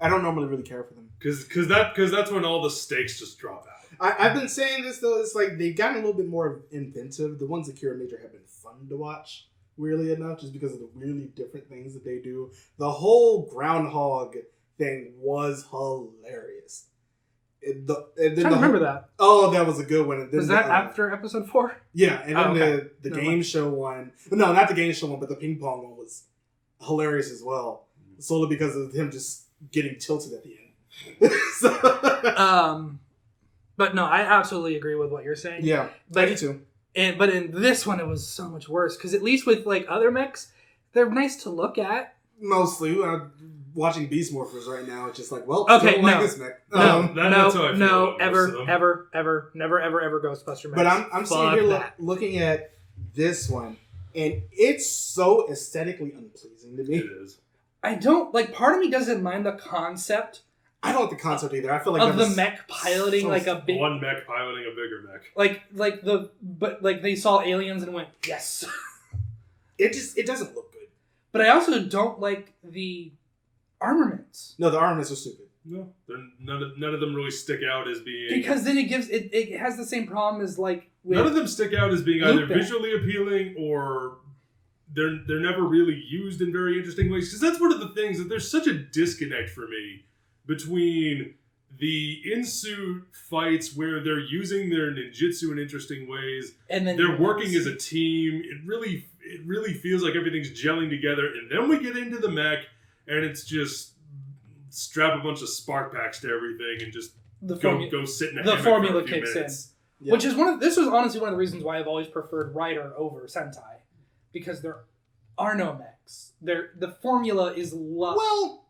[SPEAKER 2] I don't normally really care for them
[SPEAKER 1] because that's when all the stakes just drop out.
[SPEAKER 2] I've been saying this though. It's like they've gotten a little bit more inventive. The ones that Kira Major have been fun to watch weirdly enough, just because of the really different things that they do. The whole groundhog thing was hilarious.
[SPEAKER 3] I remember that.
[SPEAKER 2] Oh, that was a good one.
[SPEAKER 3] Was that after episode 4?
[SPEAKER 2] Yeah, and then the game show one. No, not the game show one, but the ping pong one was hilarious as well. Solely because of him just getting tilted at the end.
[SPEAKER 3] But no, I absolutely agree with what you're saying.
[SPEAKER 2] Yeah,
[SPEAKER 3] but
[SPEAKER 2] me too.
[SPEAKER 3] But in this one, it was so much worse because at least with like other mechs, they're nice to look at.
[SPEAKER 2] Mostly, watching Beast Morphers right now, it's just like, well,
[SPEAKER 3] okay,
[SPEAKER 2] don't like this mech.
[SPEAKER 3] Never, ever Ghostbuster mechs.
[SPEAKER 2] But I'm sitting here looking at this one, and it's so aesthetically unpleasing to me.
[SPEAKER 1] It is.
[SPEAKER 3] I don't like. Part of me doesn't mind the concept.
[SPEAKER 2] I don't like the concept either. I feel like
[SPEAKER 3] of the mech piloting like a big
[SPEAKER 1] one mech piloting a bigger mech.
[SPEAKER 3] Like they saw aliens and went yes.
[SPEAKER 2] It doesn't look good.
[SPEAKER 3] But I also don't like the armaments.
[SPEAKER 2] No, the armaments are stupid.
[SPEAKER 1] No, none of them really stick out as being
[SPEAKER 3] because then it has the same problem as like
[SPEAKER 1] none of them stick out as being either visually appealing or they're never really used in very interesting ways. Because that's one of the things that there's such a disconnect for me between the in-suit fights where they're using their ninjutsu in interesting ways and then they're working as a team. It really feels like everything's gelling together, and then we get into the mech and it's just strap a bunch of spark packs to everything and just go sit in a hammock
[SPEAKER 3] formula
[SPEAKER 1] for a few
[SPEAKER 3] kicks
[SPEAKER 1] minutes.
[SPEAKER 3] in. Yeah. Which is this was honestly one of the reasons why I've always preferred Rider over Sentai. Because there are no mechs. The formula is well,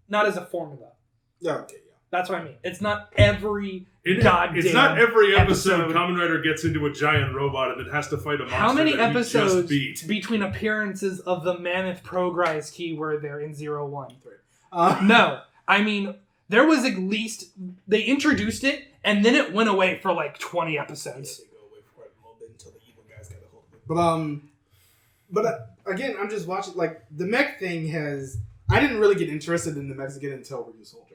[SPEAKER 3] not as a formula.
[SPEAKER 2] Yeah, okay, yeah.
[SPEAKER 3] That's what I mean. It's not every
[SPEAKER 1] It's not every episode Kamen Rider gets into a giant robot and it has to fight a monster.
[SPEAKER 3] How many
[SPEAKER 1] that
[SPEAKER 3] episodes
[SPEAKER 1] he just beat.
[SPEAKER 3] Between appearances of the Mammoth Progrise Key were there in 01? No. I mean, there was at least... They introduced it, and then it went away for like 20 episodes.
[SPEAKER 2] Yeah, they go away for a little bit until the evil guys got a hold of it. But again, I'm just watching... Like, the mech thing has... I didn't really get interested in the mechs again until Ryu Soldier.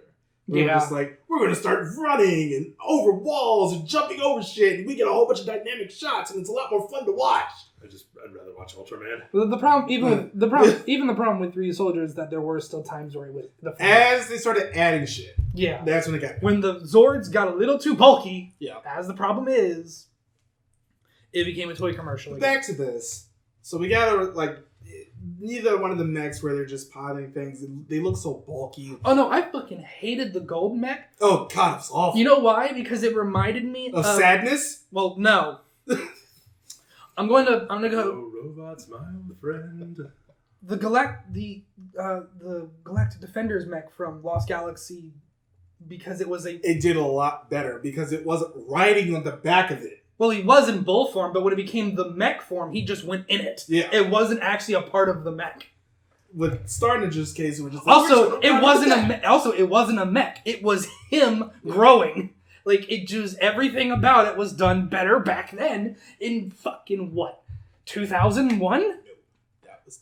[SPEAKER 2] We were just like, we're going to start running and over walls and jumping over shit, and we get a whole bunch of dynamic shots, and it's a lot more fun to watch.
[SPEAKER 1] I'd rather watch Ultraman.
[SPEAKER 3] The problem with Ryu Soldier is that there were still times where it was
[SPEAKER 2] as they started adding shit.
[SPEAKER 3] Yeah,
[SPEAKER 2] that's when it got
[SPEAKER 3] when the Zords got a little too bulky.
[SPEAKER 2] Yeah,
[SPEAKER 3] as the problem is, it became a toy commercial.
[SPEAKER 2] But back to this, so we got like. Neither one of the mechs where they're just piloting things, they look so bulky.
[SPEAKER 3] Oh no, I fucking hated the gold mech.
[SPEAKER 2] Oh god, it's awful.
[SPEAKER 3] You know why? Because it reminded me
[SPEAKER 2] of
[SPEAKER 3] sadness? Well, no. I'm gonna go.
[SPEAKER 1] Oh, robots, my old friend.
[SPEAKER 3] The Galactic Defenders mech from Lost Galaxy, because it was It
[SPEAKER 2] did a lot better because it wasn't riding on the back of it.
[SPEAKER 3] Well, he was in bull form, but when it became the mech form, he just went in it.
[SPEAKER 2] Yeah.
[SPEAKER 3] It wasn't actually a part of the mech.
[SPEAKER 2] With Star Ninja's case, it was just
[SPEAKER 3] like... it wasn't a mech. It was him growing. Like, it just... Everything about it was done better back then in fucking what? 2001?
[SPEAKER 2] No. That was...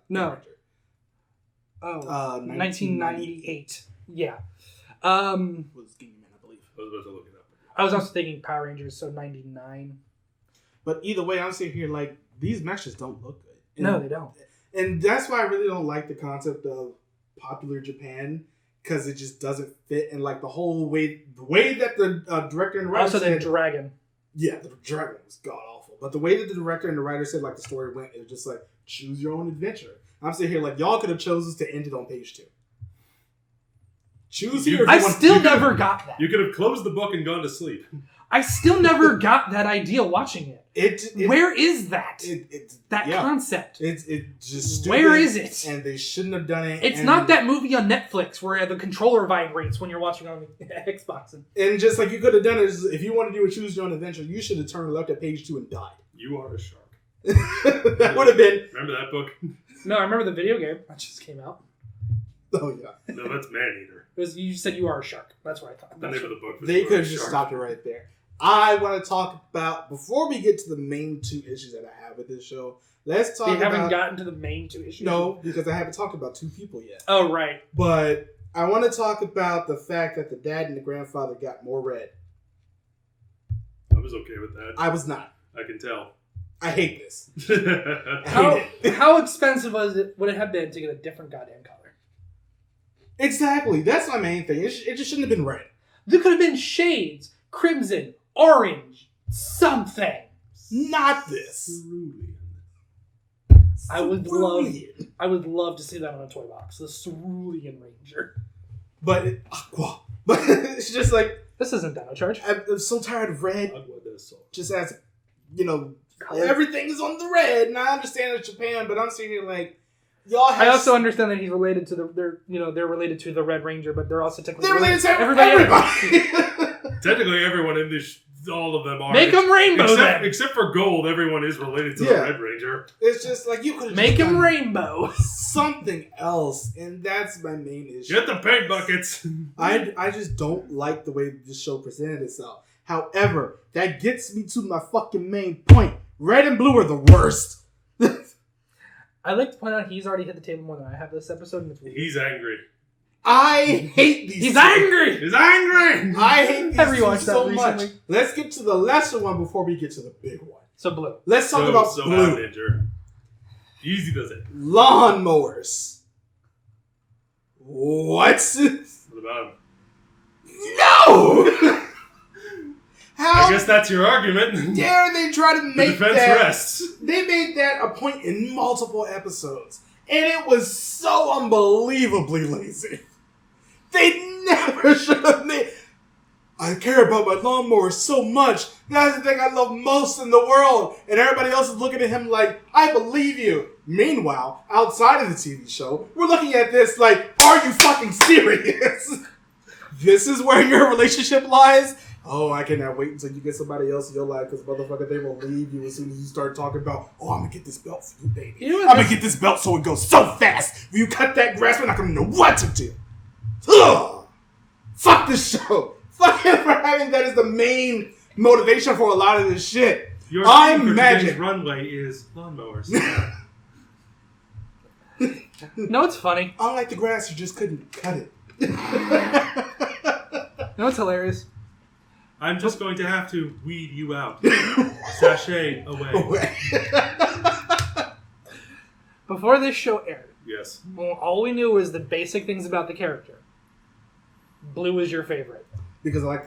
[SPEAKER 3] no.
[SPEAKER 2] Oh.
[SPEAKER 3] 1998. Yeah.
[SPEAKER 2] Was Game Man, I believe.
[SPEAKER 1] I was about to look it up.
[SPEAKER 3] I was also thinking Power Rangers, so 99.
[SPEAKER 2] But either way, I'm sitting here like, these mechs just don't look good. And,
[SPEAKER 3] no, they don't.
[SPEAKER 2] And that's why I really don't like the concept of popular Japan, because it just doesn't fit. And like the way that the director and the writer
[SPEAKER 3] also
[SPEAKER 2] said...
[SPEAKER 3] the dragon.
[SPEAKER 2] Yeah, the dragon was god-awful. But the way that the director and the writer said like the story went, it was just like, choose your own adventure. I'm sitting here like, y'all could have chosen to end it on page 2. Choose here.
[SPEAKER 3] I still never got that.
[SPEAKER 1] You could have closed the book and gone to sleep.
[SPEAKER 3] I still never got that idea watching it. Where is that? Concept.
[SPEAKER 2] It's just stupid.
[SPEAKER 3] Where is it?
[SPEAKER 2] And they shouldn't have done it.
[SPEAKER 3] It's not that movie on Netflix where the controller vibrates when you're watching on Xbox.
[SPEAKER 2] And just like you could have done it, if you want to do a choose your own adventure, you should have turned left at page 2 and died.
[SPEAKER 1] You Are a Shark.
[SPEAKER 2] That would have been.
[SPEAKER 1] Remember that book?
[SPEAKER 3] No, I remember the video game that just came out.
[SPEAKER 2] Oh yeah.
[SPEAKER 1] No, that's Maneater.
[SPEAKER 3] You said You Are a Shark. That's what I thought.
[SPEAKER 1] The name of the book.
[SPEAKER 2] They could have just stopped it right there. I want to talk about, before we get to the main 2 issues that I have with this show, let's talk about... You haven't
[SPEAKER 3] gotten to the main 2 issues?
[SPEAKER 2] No, because I haven't talked about 2 people yet.
[SPEAKER 3] Oh, right.
[SPEAKER 2] But I want to talk about the fact that the dad and the grandfather got more red.
[SPEAKER 1] I was okay with that.
[SPEAKER 2] I was not.
[SPEAKER 1] I can tell.
[SPEAKER 2] I hate this. I hate it.
[SPEAKER 3] How expensive would it have been to get a different goddamn color?
[SPEAKER 2] Exactly. That's my main thing. It just shouldn't have been red.
[SPEAKER 3] There could have been shades, crimson, orange, something.
[SPEAKER 2] Not this.
[SPEAKER 3] I would love to see that on a toy box. The Cerulean Ranger.
[SPEAKER 2] But it's just like,
[SPEAKER 3] this isn't Dino Charge.
[SPEAKER 2] I'm so tired of red. Just as,
[SPEAKER 3] Color.
[SPEAKER 2] everything is on the red, and I understand it's Japan, but I'm sitting here like, y'all have...
[SPEAKER 3] I also understand that he's related to they're related to the Red Ranger, but they're also technically
[SPEAKER 2] related to
[SPEAKER 3] everybody.
[SPEAKER 1] Technically, everyone in this, all of them are.
[SPEAKER 3] Make them rainbow then.
[SPEAKER 1] Except for Gold, everyone is related to the Red Ranger.
[SPEAKER 2] It's just like, you could have
[SPEAKER 3] make him rainbow.
[SPEAKER 2] Something else, and that's my main issue.
[SPEAKER 1] Get the paint buckets.
[SPEAKER 2] I just don't like the way this show presented itself. However, that gets me to my fucking main point. Red and blue are the worst.
[SPEAKER 3] I'd like to point out he's already hit the table more than I have this episode. And it's weird.
[SPEAKER 1] He's angry.
[SPEAKER 2] I hate these.
[SPEAKER 3] He's angry.
[SPEAKER 1] He's angry.
[SPEAKER 2] I hate these
[SPEAKER 3] I rewatched
[SPEAKER 2] so
[SPEAKER 3] that
[SPEAKER 2] much.
[SPEAKER 3] recently.
[SPEAKER 2] Let's get to the lesser one before we get to the big one.
[SPEAKER 3] So blue.
[SPEAKER 2] Let's talk about blue.
[SPEAKER 1] Ninja. Easy does it.
[SPEAKER 2] Lawnmowers. What?
[SPEAKER 1] What about him?
[SPEAKER 2] No! How
[SPEAKER 1] I guess that's your argument.
[SPEAKER 2] dare they try to
[SPEAKER 1] The
[SPEAKER 2] make
[SPEAKER 1] defense
[SPEAKER 2] that?
[SPEAKER 1] rests.
[SPEAKER 2] They made that a point in multiple episodes, and it was so unbelievably lazy. They never should have made. I care about my lawnmower so much. That's the thing I love most in the world. And everybody else is looking at him like, I believe you. Meanwhile, outside of the TV show, we're looking at this like, are you fucking serious? This is where your relationship lies? Oh, I cannot wait until you get somebody else in your life because, motherfucker, they will leave you as soon as you start talking about, oh, I'm going to get this belt for you, baby. I'm going to get this belt so it goes so fast. If you cut that grass, we're not going to know what to do. Ugh. Fuck this show. Fuck him for having that as the main motivation for a lot of this shit. I'm Magic.
[SPEAKER 1] Runway is lawnmowers.
[SPEAKER 3] No, it's funny.
[SPEAKER 2] Unlike the grass, you just couldn't cut it.
[SPEAKER 3] No, it's hilarious.
[SPEAKER 1] I'm just going to have to weed you out. Sashay away.
[SPEAKER 3] Before this show aired,
[SPEAKER 1] Yes.
[SPEAKER 3] well, all we knew was the basic things about the character. Blue was your favorite.
[SPEAKER 2] Because I like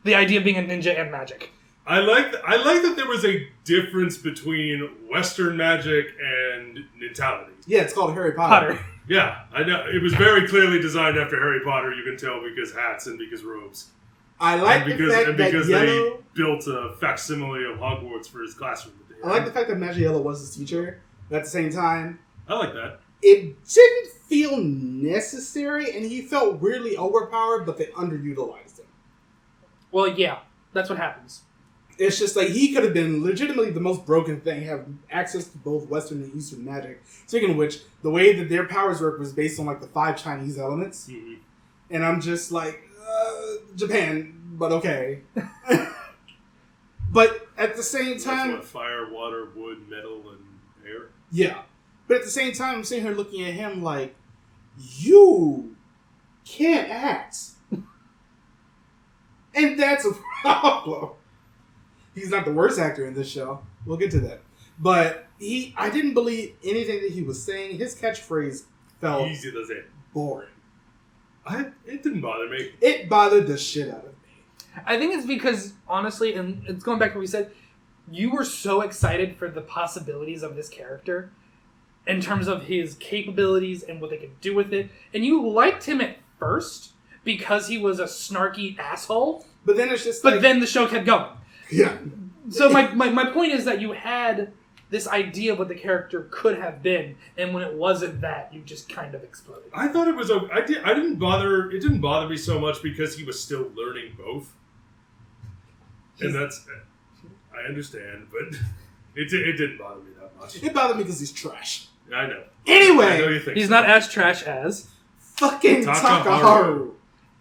[SPEAKER 3] the idea of being a ninja and magic.
[SPEAKER 1] I like that there was a difference between Western magic and mentality.
[SPEAKER 2] Yeah, it's called Harry Potter.
[SPEAKER 1] Yeah, I know. It was very clearly designed after Harry Potter, you can tell, because hats and because robes.
[SPEAKER 2] I like
[SPEAKER 1] and
[SPEAKER 2] the fact that
[SPEAKER 1] because
[SPEAKER 2] Yellow...
[SPEAKER 1] they built a facsimile of Hogwarts for his classroom.
[SPEAKER 2] I like the fact that Magic Yellow was his teacher, but at the same time...
[SPEAKER 1] I like that.
[SPEAKER 2] It didn't feel necessary, and he felt weirdly overpowered, but they underutilized him.
[SPEAKER 3] Well, yeah, that's what happens.
[SPEAKER 2] It's just like, he could have been legitimately the most broken thing, have access to both Western and Eastern magic. Speaking of which, the way that their powers work was based on like the 5 Chinese elements. Mm-hmm. And I'm just like, Japan, but okay. But at the same time...
[SPEAKER 1] That's what, fire, water, wood, metal, and air?
[SPEAKER 2] Yeah. But at the same time, I'm sitting here looking at him like, you can't act. And that's a problem. He's not the worst actor in this show. We'll get to that. But I didn't believe anything that he was saying. His catchphrase felt
[SPEAKER 1] easy does it.
[SPEAKER 2] Boring.
[SPEAKER 1] It didn't bother me.
[SPEAKER 2] It bothered the shit out of me.
[SPEAKER 3] I think it's because, honestly, and it's going back to what we said, you were so excited for the possibilities of this character in terms of his capabilities and what they could do with it. And you liked him at first because he was a snarky asshole.
[SPEAKER 2] But then it's just
[SPEAKER 3] But then the show kept going.
[SPEAKER 2] Yeah.
[SPEAKER 3] So my point is that you had this idea of what the character could have been, and when it wasn't that, you just kind of exploded.
[SPEAKER 1] I thought it was okay. It didn't bother me so much because he was still learning both. And that's... I understand, but it didn't bother me that much.
[SPEAKER 2] It bothered me because he's trash.
[SPEAKER 1] I know.
[SPEAKER 2] Anyway,
[SPEAKER 1] I know you think
[SPEAKER 3] he's
[SPEAKER 1] so.
[SPEAKER 3] not as trash as...
[SPEAKER 2] Fucking Takaharu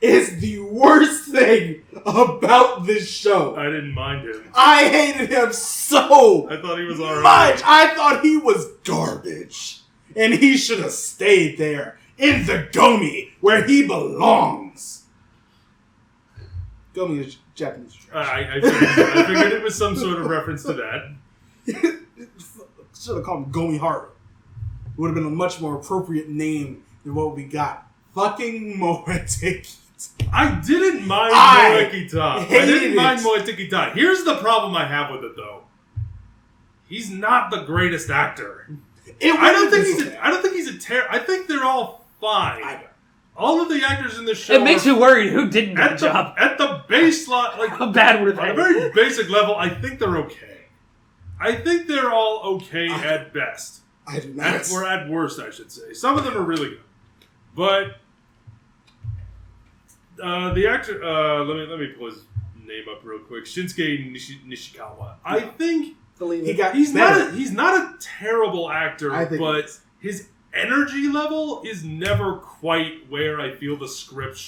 [SPEAKER 2] is the worst thing about this show.
[SPEAKER 1] I didn't mind him.
[SPEAKER 2] I hated him so
[SPEAKER 1] I thought he was alright.
[SPEAKER 2] much. I thought he was garbage. And he should have stayed there in the Gomi where he belongs. Gomi is Japanese trash.
[SPEAKER 1] I figured it was some sort of reference to that.
[SPEAKER 2] Should have called him Gomiharu. It would have been a much more appropriate name than what we got. Fucking Moeteki.
[SPEAKER 1] I didn't mind Moeteki. I didn't
[SPEAKER 2] it.
[SPEAKER 1] mind Moeteki. Here's the problem I have with it, though. He's not the greatest actor. I don't think he's a terror. I think they're all fine. All of the actors in this show.
[SPEAKER 3] It makes you worried who didn't get the job.
[SPEAKER 1] At the baseline, like
[SPEAKER 3] how bad were they?
[SPEAKER 1] On a very basic level, I think they're okay. I think they're all okay at best.
[SPEAKER 2] I do not.
[SPEAKER 1] Or at worst, I should say. Some of them are really good, but the actor. Let me pull his name up real quick. Shinsuke Nishikawa. I think he's not a terrible actor, but his energy level is never quite where I feel the script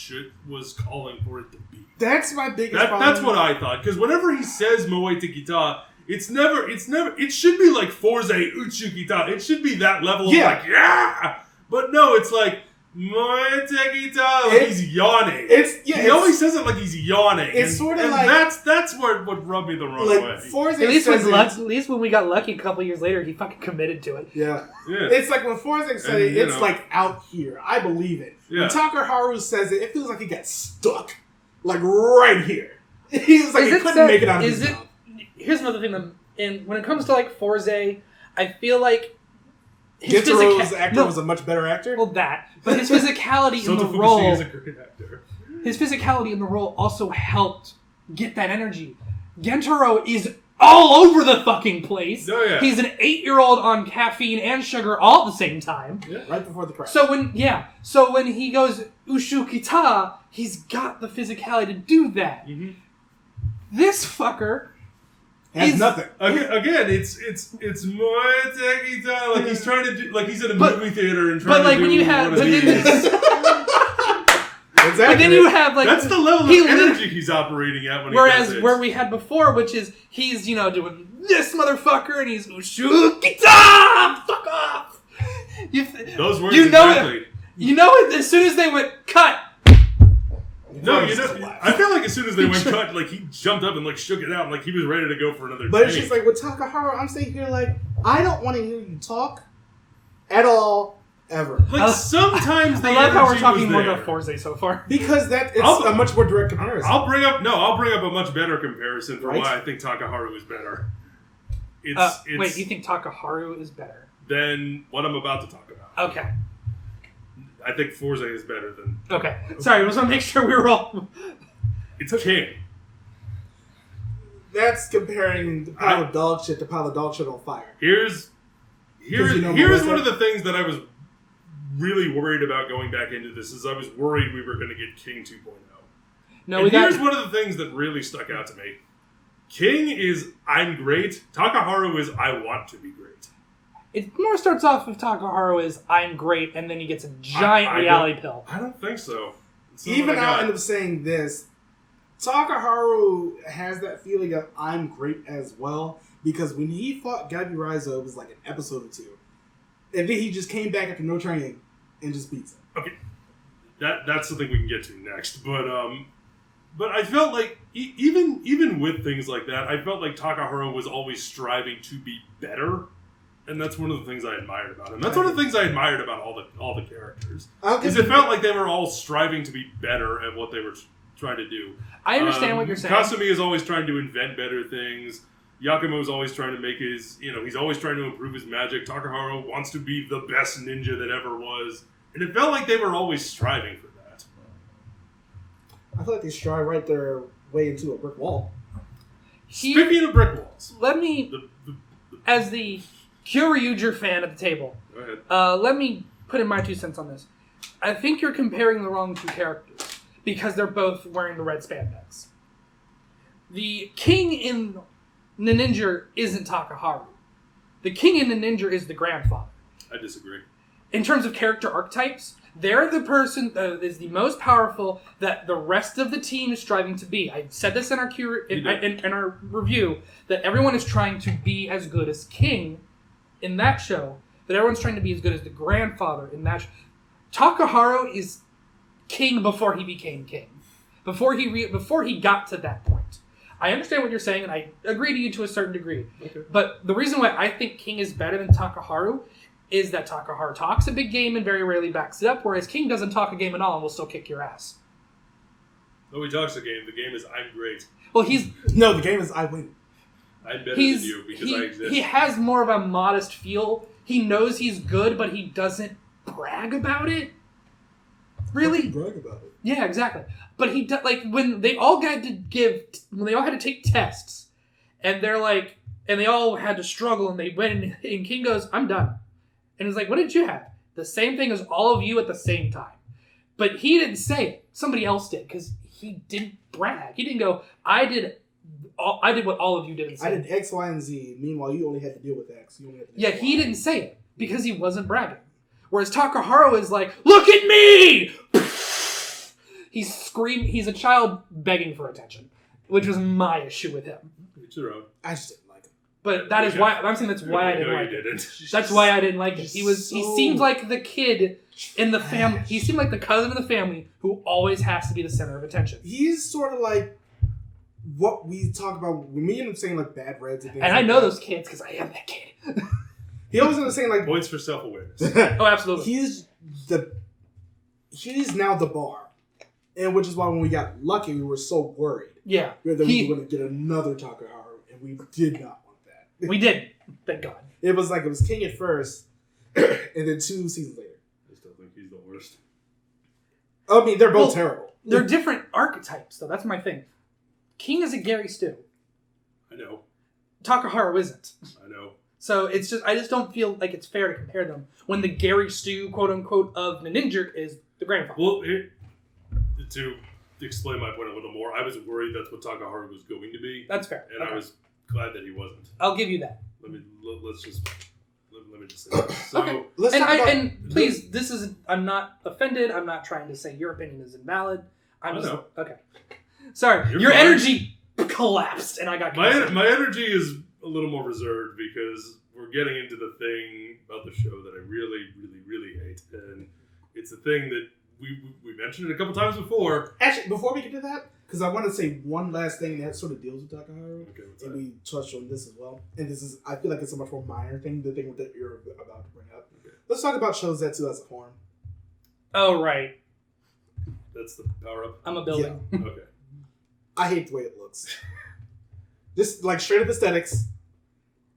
[SPEAKER 1] was calling for it to be.
[SPEAKER 2] That's my biggest problem.
[SPEAKER 1] That's what I thought. Because whenever he says Moete Kita, it should be like Forze Uchu Kita. It should be that level of like, yeah! But no, it's like, Moete Kita, like he's yawning. He always says it like he's yawning.
[SPEAKER 2] It's sort of like...
[SPEAKER 1] That's what rubbed me the wrong way.
[SPEAKER 3] At least when we got lucky a couple years later, he fucking committed to it.
[SPEAKER 2] Yeah. It's like when Forze said it, it's like out here. I believe it. Yeah. When Takaharu says it, it feels like he got stuck. Like right here. He's like, he couldn't make it out of his mouth.
[SPEAKER 3] Here's another thing. When it comes to like Forze, I feel like
[SPEAKER 2] Gentero's actor was a much better actor.
[SPEAKER 3] Well, but his physicality in the role.
[SPEAKER 1] Is a great actor.
[SPEAKER 3] His physicality in the role also helped get that energy. Gentero is all over the fucking place.
[SPEAKER 1] Oh, yeah.
[SPEAKER 3] He's an 8-year-old on caffeine and sugar all at the same time.
[SPEAKER 2] Yeah, right before the crash.
[SPEAKER 3] So when he goes Ushu Kita, he's got the physicality to do that. Mm-hmm. This fucker
[SPEAKER 2] has nothing.
[SPEAKER 1] Again, it's Moete Kita. Like he's trying to do, like he's in a movie theater and trying to do
[SPEAKER 3] when you have,
[SPEAKER 1] one of these.
[SPEAKER 2] Exactly.
[SPEAKER 3] But then you have like
[SPEAKER 1] that's the level of energy he's operating at when he does it.
[SPEAKER 3] Where we had before, which is he's doing this motherfucker and he's Ushu Kita, fuck off.
[SPEAKER 1] Those words exactly.
[SPEAKER 3] You know it as soon as they went cut.
[SPEAKER 1] No, I feel like as soon as they went cut, like he jumped up and like shook it out, like he was ready to go for another.
[SPEAKER 2] But it's just like with Takaharu, I'm sitting here like I don't want to hear you talk at all ever.
[SPEAKER 1] Like sometimes
[SPEAKER 3] I love how we're talking more about Forze so far
[SPEAKER 2] because it's a much more direct comparison.
[SPEAKER 1] I'll bring up a much better comparison for why I think Takaharu is better.
[SPEAKER 3] Wait, you think Takaharu is better
[SPEAKER 1] than what I'm about to talk about?
[SPEAKER 3] Okay.
[SPEAKER 1] I think Forze is better than...
[SPEAKER 3] Okay. Sorry, I just want to make sure we were all...
[SPEAKER 1] It's King.
[SPEAKER 2] That's comparing the pile of dog shit to pile of dog shit on fire.
[SPEAKER 1] Here's one of the things that I was really worried about going back into this, is I was worried we were going to get King 2.0. Here's one of the things that really stuck out to me. King is, I'm great. Takaharu is, I want to be great.
[SPEAKER 3] It more starts off with Takaharu as I'm great, and then he gets a giant reality pill.
[SPEAKER 1] I don't think so.
[SPEAKER 2] Even I'll end up saying this. Takaharu has that feeling of I'm great as well, because when he fought Gabi Raizo, it was like an episode or two. And then he just came back after no training and just beats him.
[SPEAKER 1] Okay. That's something we can get to next. But I felt like, even with things like that, I felt like Takaharu was always striving to be better. And that's one of the things I admired about him. That's one of the things I admired about all the characters. Because it felt like they were all striving to be better at what they were trying to do.
[SPEAKER 3] I understand what you're saying.
[SPEAKER 1] Kasumi is always trying to invent better things. Yakumo is always trying to make he's always trying to improve his magic. Takaharu wants to be the best ninja that ever was. And it felt like they were always striving for that.
[SPEAKER 2] I feel like they strive right their way into a brick wall.
[SPEAKER 1] Speaking of brick walls.
[SPEAKER 3] Let me, as the Kyoryuger fan at the table,
[SPEAKER 1] go ahead.
[SPEAKER 3] Let me put in my 2 cents on this. I think you're comparing the wrong two characters, because they're both wearing the red spandex. The king in Ninninger isn't Takaharu. The king in Ninninger is the grandfather.
[SPEAKER 1] I disagree.
[SPEAKER 3] In terms of character archetypes, they're the person that is the most powerful that the rest of the team is striving to be. I said this in our in our review, that everyone is trying to be as good as King in that show, that everyone's trying to be as good as the grandfather in that show. Takaharu is King before he became King. Before he got to that point. I understand what you're saying, and I agree to you to a certain degree.
[SPEAKER 1] Okay.
[SPEAKER 3] But the reason why I think King is better than Takaharu is that Takaharu talks a big game and very rarely backs it up, whereas King doesn't talk a game at all and will still kick your ass.
[SPEAKER 1] No, he talks a game. The game is I'm great.
[SPEAKER 3] Well,
[SPEAKER 2] the game is I win.
[SPEAKER 1] I'm better than you because I exist.
[SPEAKER 3] He has more of a modest feel. He knows he's good, but he doesn't brag about it. Really?
[SPEAKER 2] Brag about it.
[SPEAKER 3] Yeah, exactly. But he when they all had to take tests, and they're like, and they all had to struggle, and they went, and King goes, "I'm done," and he's like, "What did you have?" The same thing as all of you at the same time. But he didn't say it. Somebody else did because he didn't brag. He didn't go, "I did what all of you did."
[SPEAKER 2] I did X, Y, and Z. Meanwhile, you only had to deal with X. You only had to deal with
[SPEAKER 3] he
[SPEAKER 2] Y.
[SPEAKER 3] didn't say it because he wasn't bragging. Whereas Takaharu is like, "Look at me!" He's screaming. He's a child begging for attention, which was my issue with him.
[SPEAKER 1] It's your own.
[SPEAKER 2] I just didn't like him.
[SPEAKER 3] But that is why I'm saying that's why I didn't like him. That's why I didn't like him. He seemed like the kid in the family. He seemed like the cousin of the family who always has to be the center of attention.
[SPEAKER 2] He's sort of like what we talk about when me and him saying like bad reds and things.
[SPEAKER 3] And I know those kids because I am that kid.
[SPEAKER 2] He always ends up saying like
[SPEAKER 1] Points for self-awareness.
[SPEAKER 3] Oh, absolutely.
[SPEAKER 2] He's now the bar. And which is why when we got lucky, we were so worried.
[SPEAKER 3] Yeah.
[SPEAKER 2] That we were going to get another Takaharu, and we did not want that.
[SPEAKER 3] We did. Thank God.
[SPEAKER 2] It was King at first, and then 2 seasons later.
[SPEAKER 1] I still think he's the worst.
[SPEAKER 2] I mean, they're both terrible.
[SPEAKER 3] They're different archetypes, though. That's my thing. King is a Gary Stu.
[SPEAKER 1] I know.
[SPEAKER 3] Takaharu isn't.
[SPEAKER 1] I know.
[SPEAKER 3] So I just don't feel like it's fair to compare them when the Gary Stu, quote unquote, of Ninninger is the grandfather.
[SPEAKER 1] Well, to explain my point a little more, I was worried that's what Takaharu was going to be.
[SPEAKER 3] That's fair.
[SPEAKER 1] And I was glad that he wasn't.
[SPEAKER 3] I'll give you that.
[SPEAKER 1] Let me just say that. So,
[SPEAKER 3] okay. Please, this is. I'm not offended. I'm not trying to say your opinion is invalid. Okay. Sorry, your
[SPEAKER 1] fine.
[SPEAKER 3] energy collapsed, and I got
[SPEAKER 1] my energy is a little more reserved because we're getting into the thing about the show that I really, really, really hate, and it's a thing that we mentioned it a couple times before.
[SPEAKER 2] Actually, before we get to that, because I want to say one last thing that sort of deals with Takaharu,
[SPEAKER 1] Okay,
[SPEAKER 2] and we touched on this as well. And this is, I feel like it's a much more minor thing, the thing that you're about to bring up.
[SPEAKER 1] Okay.
[SPEAKER 2] Let's talk about Shozetsu as a horn.
[SPEAKER 3] Oh, right.
[SPEAKER 1] That's the power up.
[SPEAKER 3] I'm a building.
[SPEAKER 2] Yeah.
[SPEAKER 1] Okay.
[SPEAKER 2] I hate the way it looks. Just like straight up aesthetics,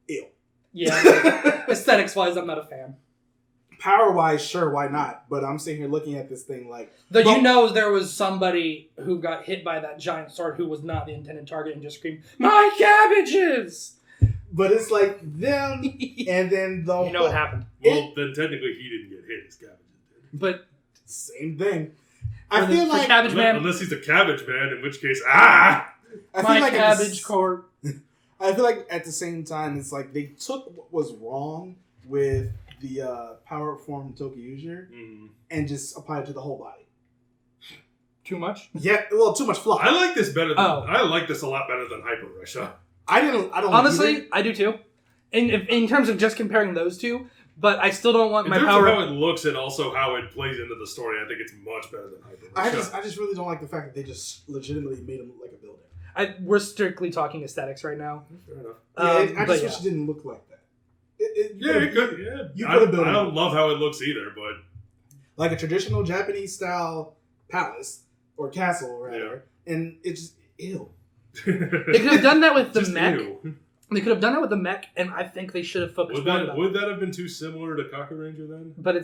[SPEAKER 2] ew.
[SPEAKER 3] Yeah. Aesthetics-wise, I'm not a fan.
[SPEAKER 2] Power-wise, sure, why not? But I'm sitting here looking at this thing like...
[SPEAKER 3] Though you know there was somebody who got hit by that giant sword who was not the intended target and just screamed, "My cabbages!"
[SPEAKER 2] But it's like them, and then the...
[SPEAKER 3] You know what happened.
[SPEAKER 1] Well, then technically he didn't get hit. His cabbages did.
[SPEAKER 3] But...
[SPEAKER 2] Same thing. I feel like...
[SPEAKER 3] Cabbage Man...
[SPEAKER 1] Unless he's a cabbage man, in which case, I
[SPEAKER 2] feel
[SPEAKER 3] My
[SPEAKER 2] like
[SPEAKER 3] cabbage court.
[SPEAKER 2] I feel like at the same time, it's like they took what was wrong with the power form Tokuuser and just applied it to the whole body.
[SPEAKER 3] Too much?
[SPEAKER 2] Yeah, well, too much fluff.
[SPEAKER 1] I like this better. I like this a lot better than Hyper Russia.
[SPEAKER 2] I don't.
[SPEAKER 3] Honestly, I do too. In terms of just comparing those two, but I still don't want
[SPEAKER 1] in
[SPEAKER 3] my
[SPEAKER 1] terms
[SPEAKER 3] power.
[SPEAKER 1] of how it looks and also how it plays into the story, I think it's much better than Hyper Russia.
[SPEAKER 2] I just really don't like the fact that they just legitimately made him look like a building.
[SPEAKER 3] We're strictly talking aesthetics right now.
[SPEAKER 1] Fair enough.
[SPEAKER 2] I just wish it didn't look like that.
[SPEAKER 1] It could. Yeah,
[SPEAKER 2] you could have built.
[SPEAKER 1] I don't love how it looks either, but
[SPEAKER 2] like a traditional Japanese style palace or castle, rather, and it's just ew.
[SPEAKER 3] They could have done that with the mech.
[SPEAKER 1] Ew.
[SPEAKER 3] They could have done that with the mech, and I think they should have focused more on that.
[SPEAKER 1] Would that have been too similar to Kaku Ranger then?
[SPEAKER 3] But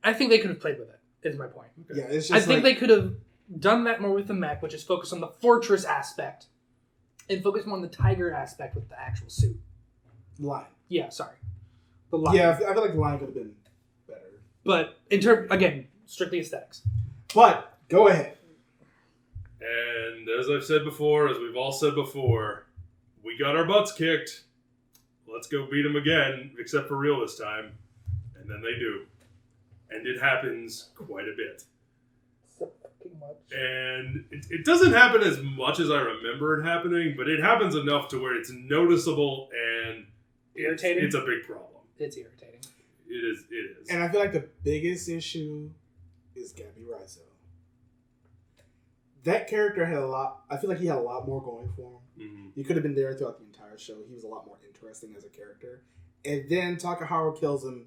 [SPEAKER 3] I think they could have played with it. Is my point.
[SPEAKER 2] Okay. Yeah, it's just.
[SPEAKER 3] I think they could have done that more with the mech, which is focused on the fortress aspect, and focus more on the tiger aspect with the actual suit.
[SPEAKER 2] Lion.
[SPEAKER 3] Yeah, sorry. The lion.
[SPEAKER 2] Yeah, I feel like the lion could have been better.
[SPEAKER 3] But again, strictly aesthetics.
[SPEAKER 2] But go ahead.
[SPEAKER 1] And as I've said before, as we've all said before, we got our butts kicked. Let's go beat them again, except for real this time. And then they do. And it happens quite a bit.
[SPEAKER 3] So fucking much.
[SPEAKER 1] And it doesn't happen as much as I remember it happening, but it happens enough to where it's noticeable and
[SPEAKER 3] irritating.
[SPEAKER 1] It's a big problem.
[SPEAKER 3] It's irritating.
[SPEAKER 1] It is.
[SPEAKER 2] And I feel like the biggest issue is Gabby Rizzo. that character had a lot. I feel like he had a lot more going for him.
[SPEAKER 1] Mm-hmm.
[SPEAKER 2] He could have been there throughout the entire show. He was a lot more interesting as a character. And then Takaharu kills him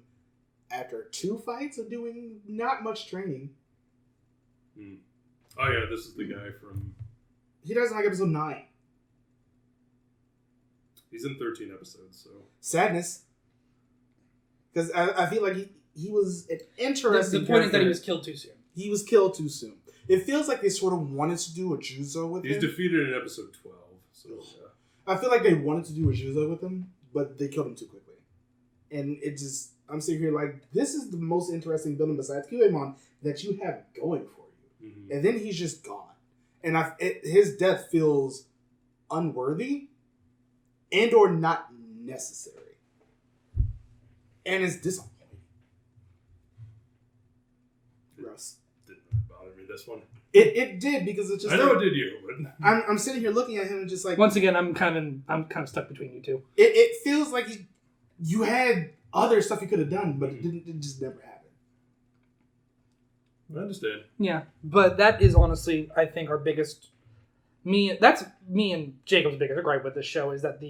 [SPEAKER 2] after 2 fights of doing not much training.
[SPEAKER 1] Mm. Oh yeah, this is the guy from...
[SPEAKER 2] He dies in like episode 9.
[SPEAKER 1] He's in 13 episodes, so...
[SPEAKER 2] Sadness. Because I feel like he was an interesting
[SPEAKER 3] The point is that he
[SPEAKER 2] character.
[SPEAKER 3] was killed too soon.
[SPEAKER 2] He was killed too soon. It feels like they sort of wanted to do a Juzo with him.
[SPEAKER 1] He's defeated in episode 12, so yeah.
[SPEAKER 2] I feel like they wanted to do a Juzo with him, but they killed him too quickly. And it just... I'm sitting here like, this is the most interesting villain besides Kyuemon that you have going for you.
[SPEAKER 1] Mm-hmm.
[SPEAKER 2] And then he's just gone. And his death feels unworthy and or not necessary. And it's disappointing. Russ.
[SPEAKER 1] Didn't bother me, this one.
[SPEAKER 2] It did, because it's just...
[SPEAKER 1] I know it did you, but...
[SPEAKER 2] I'm sitting here looking at him and just like...
[SPEAKER 3] Once again, I'm kind of stuck between you two.
[SPEAKER 2] It feels like you had other stuff you could have done, but it just never happened.
[SPEAKER 1] I understand.
[SPEAKER 3] Yeah, but that is honestly, I think, our biggest... That's me and Jacob's biggest gripe with this show, is that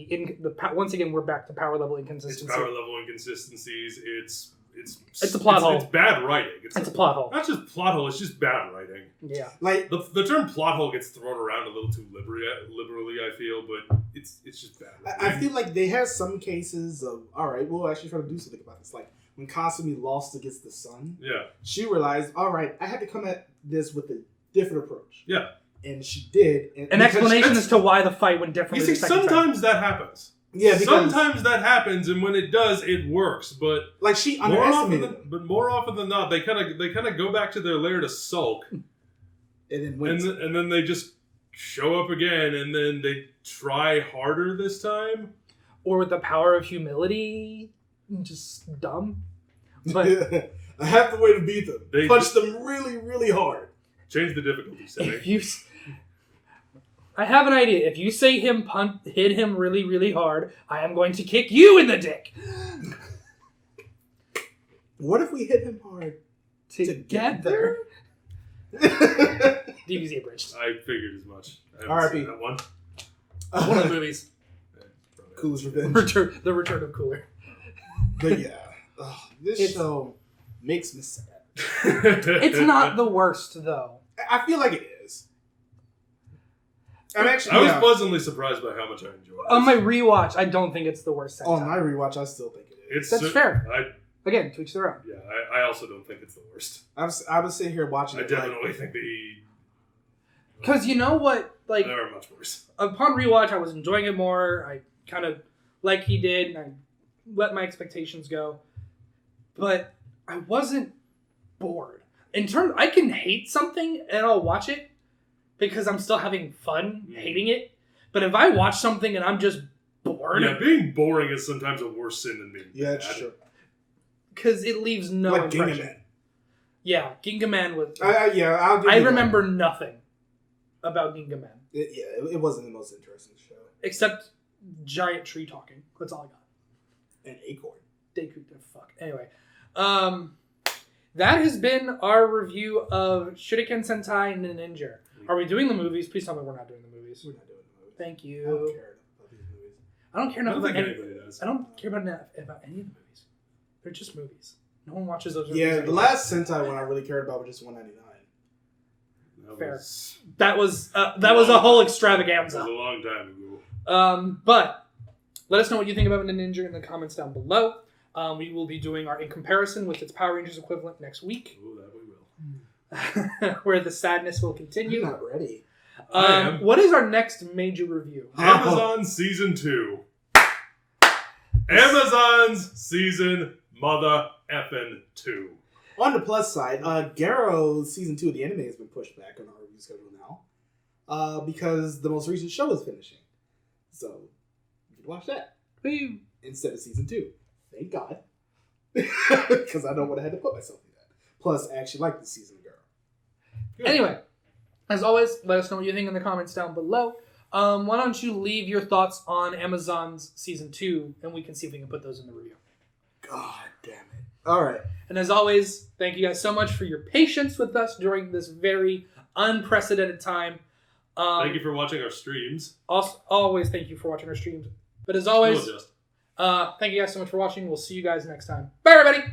[SPEAKER 3] once again, we're back to power level inconsistency.
[SPEAKER 1] It's power level inconsistencies,
[SPEAKER 3] It's a plot hole.
[SPEAKER 1] It's bad writing.
[SPEAKER 3] It's a plot hole.
[SPEAKER 1] Not just plot hole, it's just bad writing.
[SPEAKER 3] Yeah.
[SPEAKER 2] Like
[SPEAKER 1] The term plot hole gets thrown around a little too liberally, I feel, but it's just bad writing.
[SPEAKER 2] I feel like they have some cases of, all right, we'll actually try to do something about this. Like when Kasumi lost against the sun,
[SPEAKER 1] Yeah.
[SPEAKER 2] she realized, all right, I had to come at this with a different approach.
[SPEAKER 1] Yeah.
[SPEAKER 2] And she did.
[SPEAKER 3] An explanation as to why the fight went differently.
[SPEAKER 1] You see,
[SPEAKER 3] the second
[SPEAKER 1] sometimes that happens.
[SPEAKER 2] Yeah, because
[SPEAKER 1] sometimes that happens, and when it does, it works. But
[SPEAKER 2] like she underestimated them.
[SPEAKER 1] but more often than not, they kind of go back to their lair to sulk,
[SPEAKER 2] And then wins.
[SPEAKER 1] and then they just show up again, and then they try harder this time.
[SPEAKER 3] Or with the power of humility, just dumb. But
[SPEAKER 2] I have the way to beat them.
[SPEAKER 1] They
[SPEAKER 2] Punch them really, really hard.
[SPEAKER 1] Change the difficulty setting.
[SPEAKER 3] I have an idea. If you say hit him really, really hard, I am going to kick you in the dick.
[SPEAKER 2] What if we hit him hard
[SPEAKER 3] Together? DBZ abridged.
[SPEAKER 1] I figured as much. I haven't
[SPEAKER 2] R.I.P.
[SPEAKER 1] seen that one.
[SPEAKER 3] One of the movies.
[SPEAKER 2] Cooler's Revenge.
[SPEAKER 3] The Return of Cooler.
[SPEAKER 2] But yeah, this show makes me sad.
[SPEAKER 3] It's not the worst, though.
[SPEAKER 2] I feel like it is.
[SPEAKER 1] I was pleasantly surprised by how much I enjoyed it.
[SPEAKER 3] On my rewatch, I don't think it's the worst.
[SPEAKER 2] On my rewatch, I still think it is.
[SPEAKER 3] That's fair. Again, to each their own.
[SPEAKER 1] Yeah, I also don't think it's the worst.
[SPEAKER 2] I was sitting here watching
[SPEAKER 1] I
[SPEAKER 2] it.
[SPEAKER 1] definitely think
[SPEAKER 3] because you know what, like,
[SPEAKER 1] there are much worse.
[SPEAKER 3] Upon rewatch, I was enjoying it more. I kind of like he did, and I let my expectations go. But I wasn't bored. I can hate something and I'll watch it because I'm still having fun hating it. But if I watch something and I'm just bored,
[SPEAKER 1] Yeah, being boring is sometimes a worse sin than being bad.
[SPEAKER 2] that's true.
[SPEAKER 3] Because it leaves no
[SPEAKER 2] Like
[SPEAKER 3] impression.
[SPEAKER 2] Gingaman.
[SPEAKER 3] Yeah, Gingaman was...
[SPEAKER 2] I'll give
[SPEAKER 3] I
[SPEAKER 2] you that.
[SPEAKER 3] remember nothing about Gingaman.
[SPEAKER 2] It wasn't the most interesting show.
[SPEAKER 3] Except giant tree talking. That's all I got.
[SPEAKER 2] An acorn.
[SPEAKER 3] Deku, fuck. Anyway. That has been our review of Shuriken Sentai Ninninger. Are we doing the movies? Please tell me we're not doing the movies.
[SPEAKER 2] We're not doing the movies.
[SPEAKER 3] Thank
[SPEAKER 2] I
[SPEAKER 3] you.
[SPEAKER 2] don't care about these movies.
[SPEAKER 3] I don't care
[SPEAKER 1] I
[SPEAKER 3] enough
[SPEAKER 1] don't
[SPEAKER 3] about
[SPEAKER 1] think
[SPEAKER 3] any.
[SPEAKER 1] anybody does.
[SPEAKER 3] I don't care about any of the movies. They're just movies. No one watches those.
[SPEAKER 2] Yeah,
[SPEAKER 3] movies
[SPEAKER 2] the last Sentai one I really cared about was just $1.99.
[SPEAKER 3] Fair. That was a whole extravaganza.
[SPEAKER 1] That was a long time ago.
[SPEAKER 3] But let us know what you think about Ninja in the comments down below. We will be doing our in comparison with its Power Rangers equivalent next week.
[SPEAKER 1] Oh, that we will.
[SPEAKER 3] Where the sadness will continue.
[SPEAKER 2] I'm not ready.
[SPEAKER 3] What is our next major review?
[SPEAKER 1] Amazon Season 2. Amazon's Season Mother Effin' 2.
[SPEAKER 2] On the plus side, Garo Season 2 of the anime has been pushed back on our review schedule now. Because the most recent show is finishing. So, you can watch that.
[SPEAKER 3] Woo.
[SPEAKER 2] Instead of Season 2. Thank God. Because I don't want to have to put myself through that. Plus, I actually like the season of Garo.
[SPEAKER 3] Good. Anyway, as always, let us know what you think in the comments down below. Why don't you leave your thoughts on Amazon's Season 2, and we can see if we can put those in the review.
[SPEAKER 2] God damn it. Alright.
[SPEAKER 3] And as always, thank you guys so much for your patience with us during this very unprecedented time.
[SPEAKER 1] Thank you for watching our streams.
[SPEAKER 3] Also, always thank you for watching our streams. But as always,
[SPEAKER 1] Just.
[SPEAKER 3] thank you guys so much for watching. We'll see you guys next time. Bye, everybody!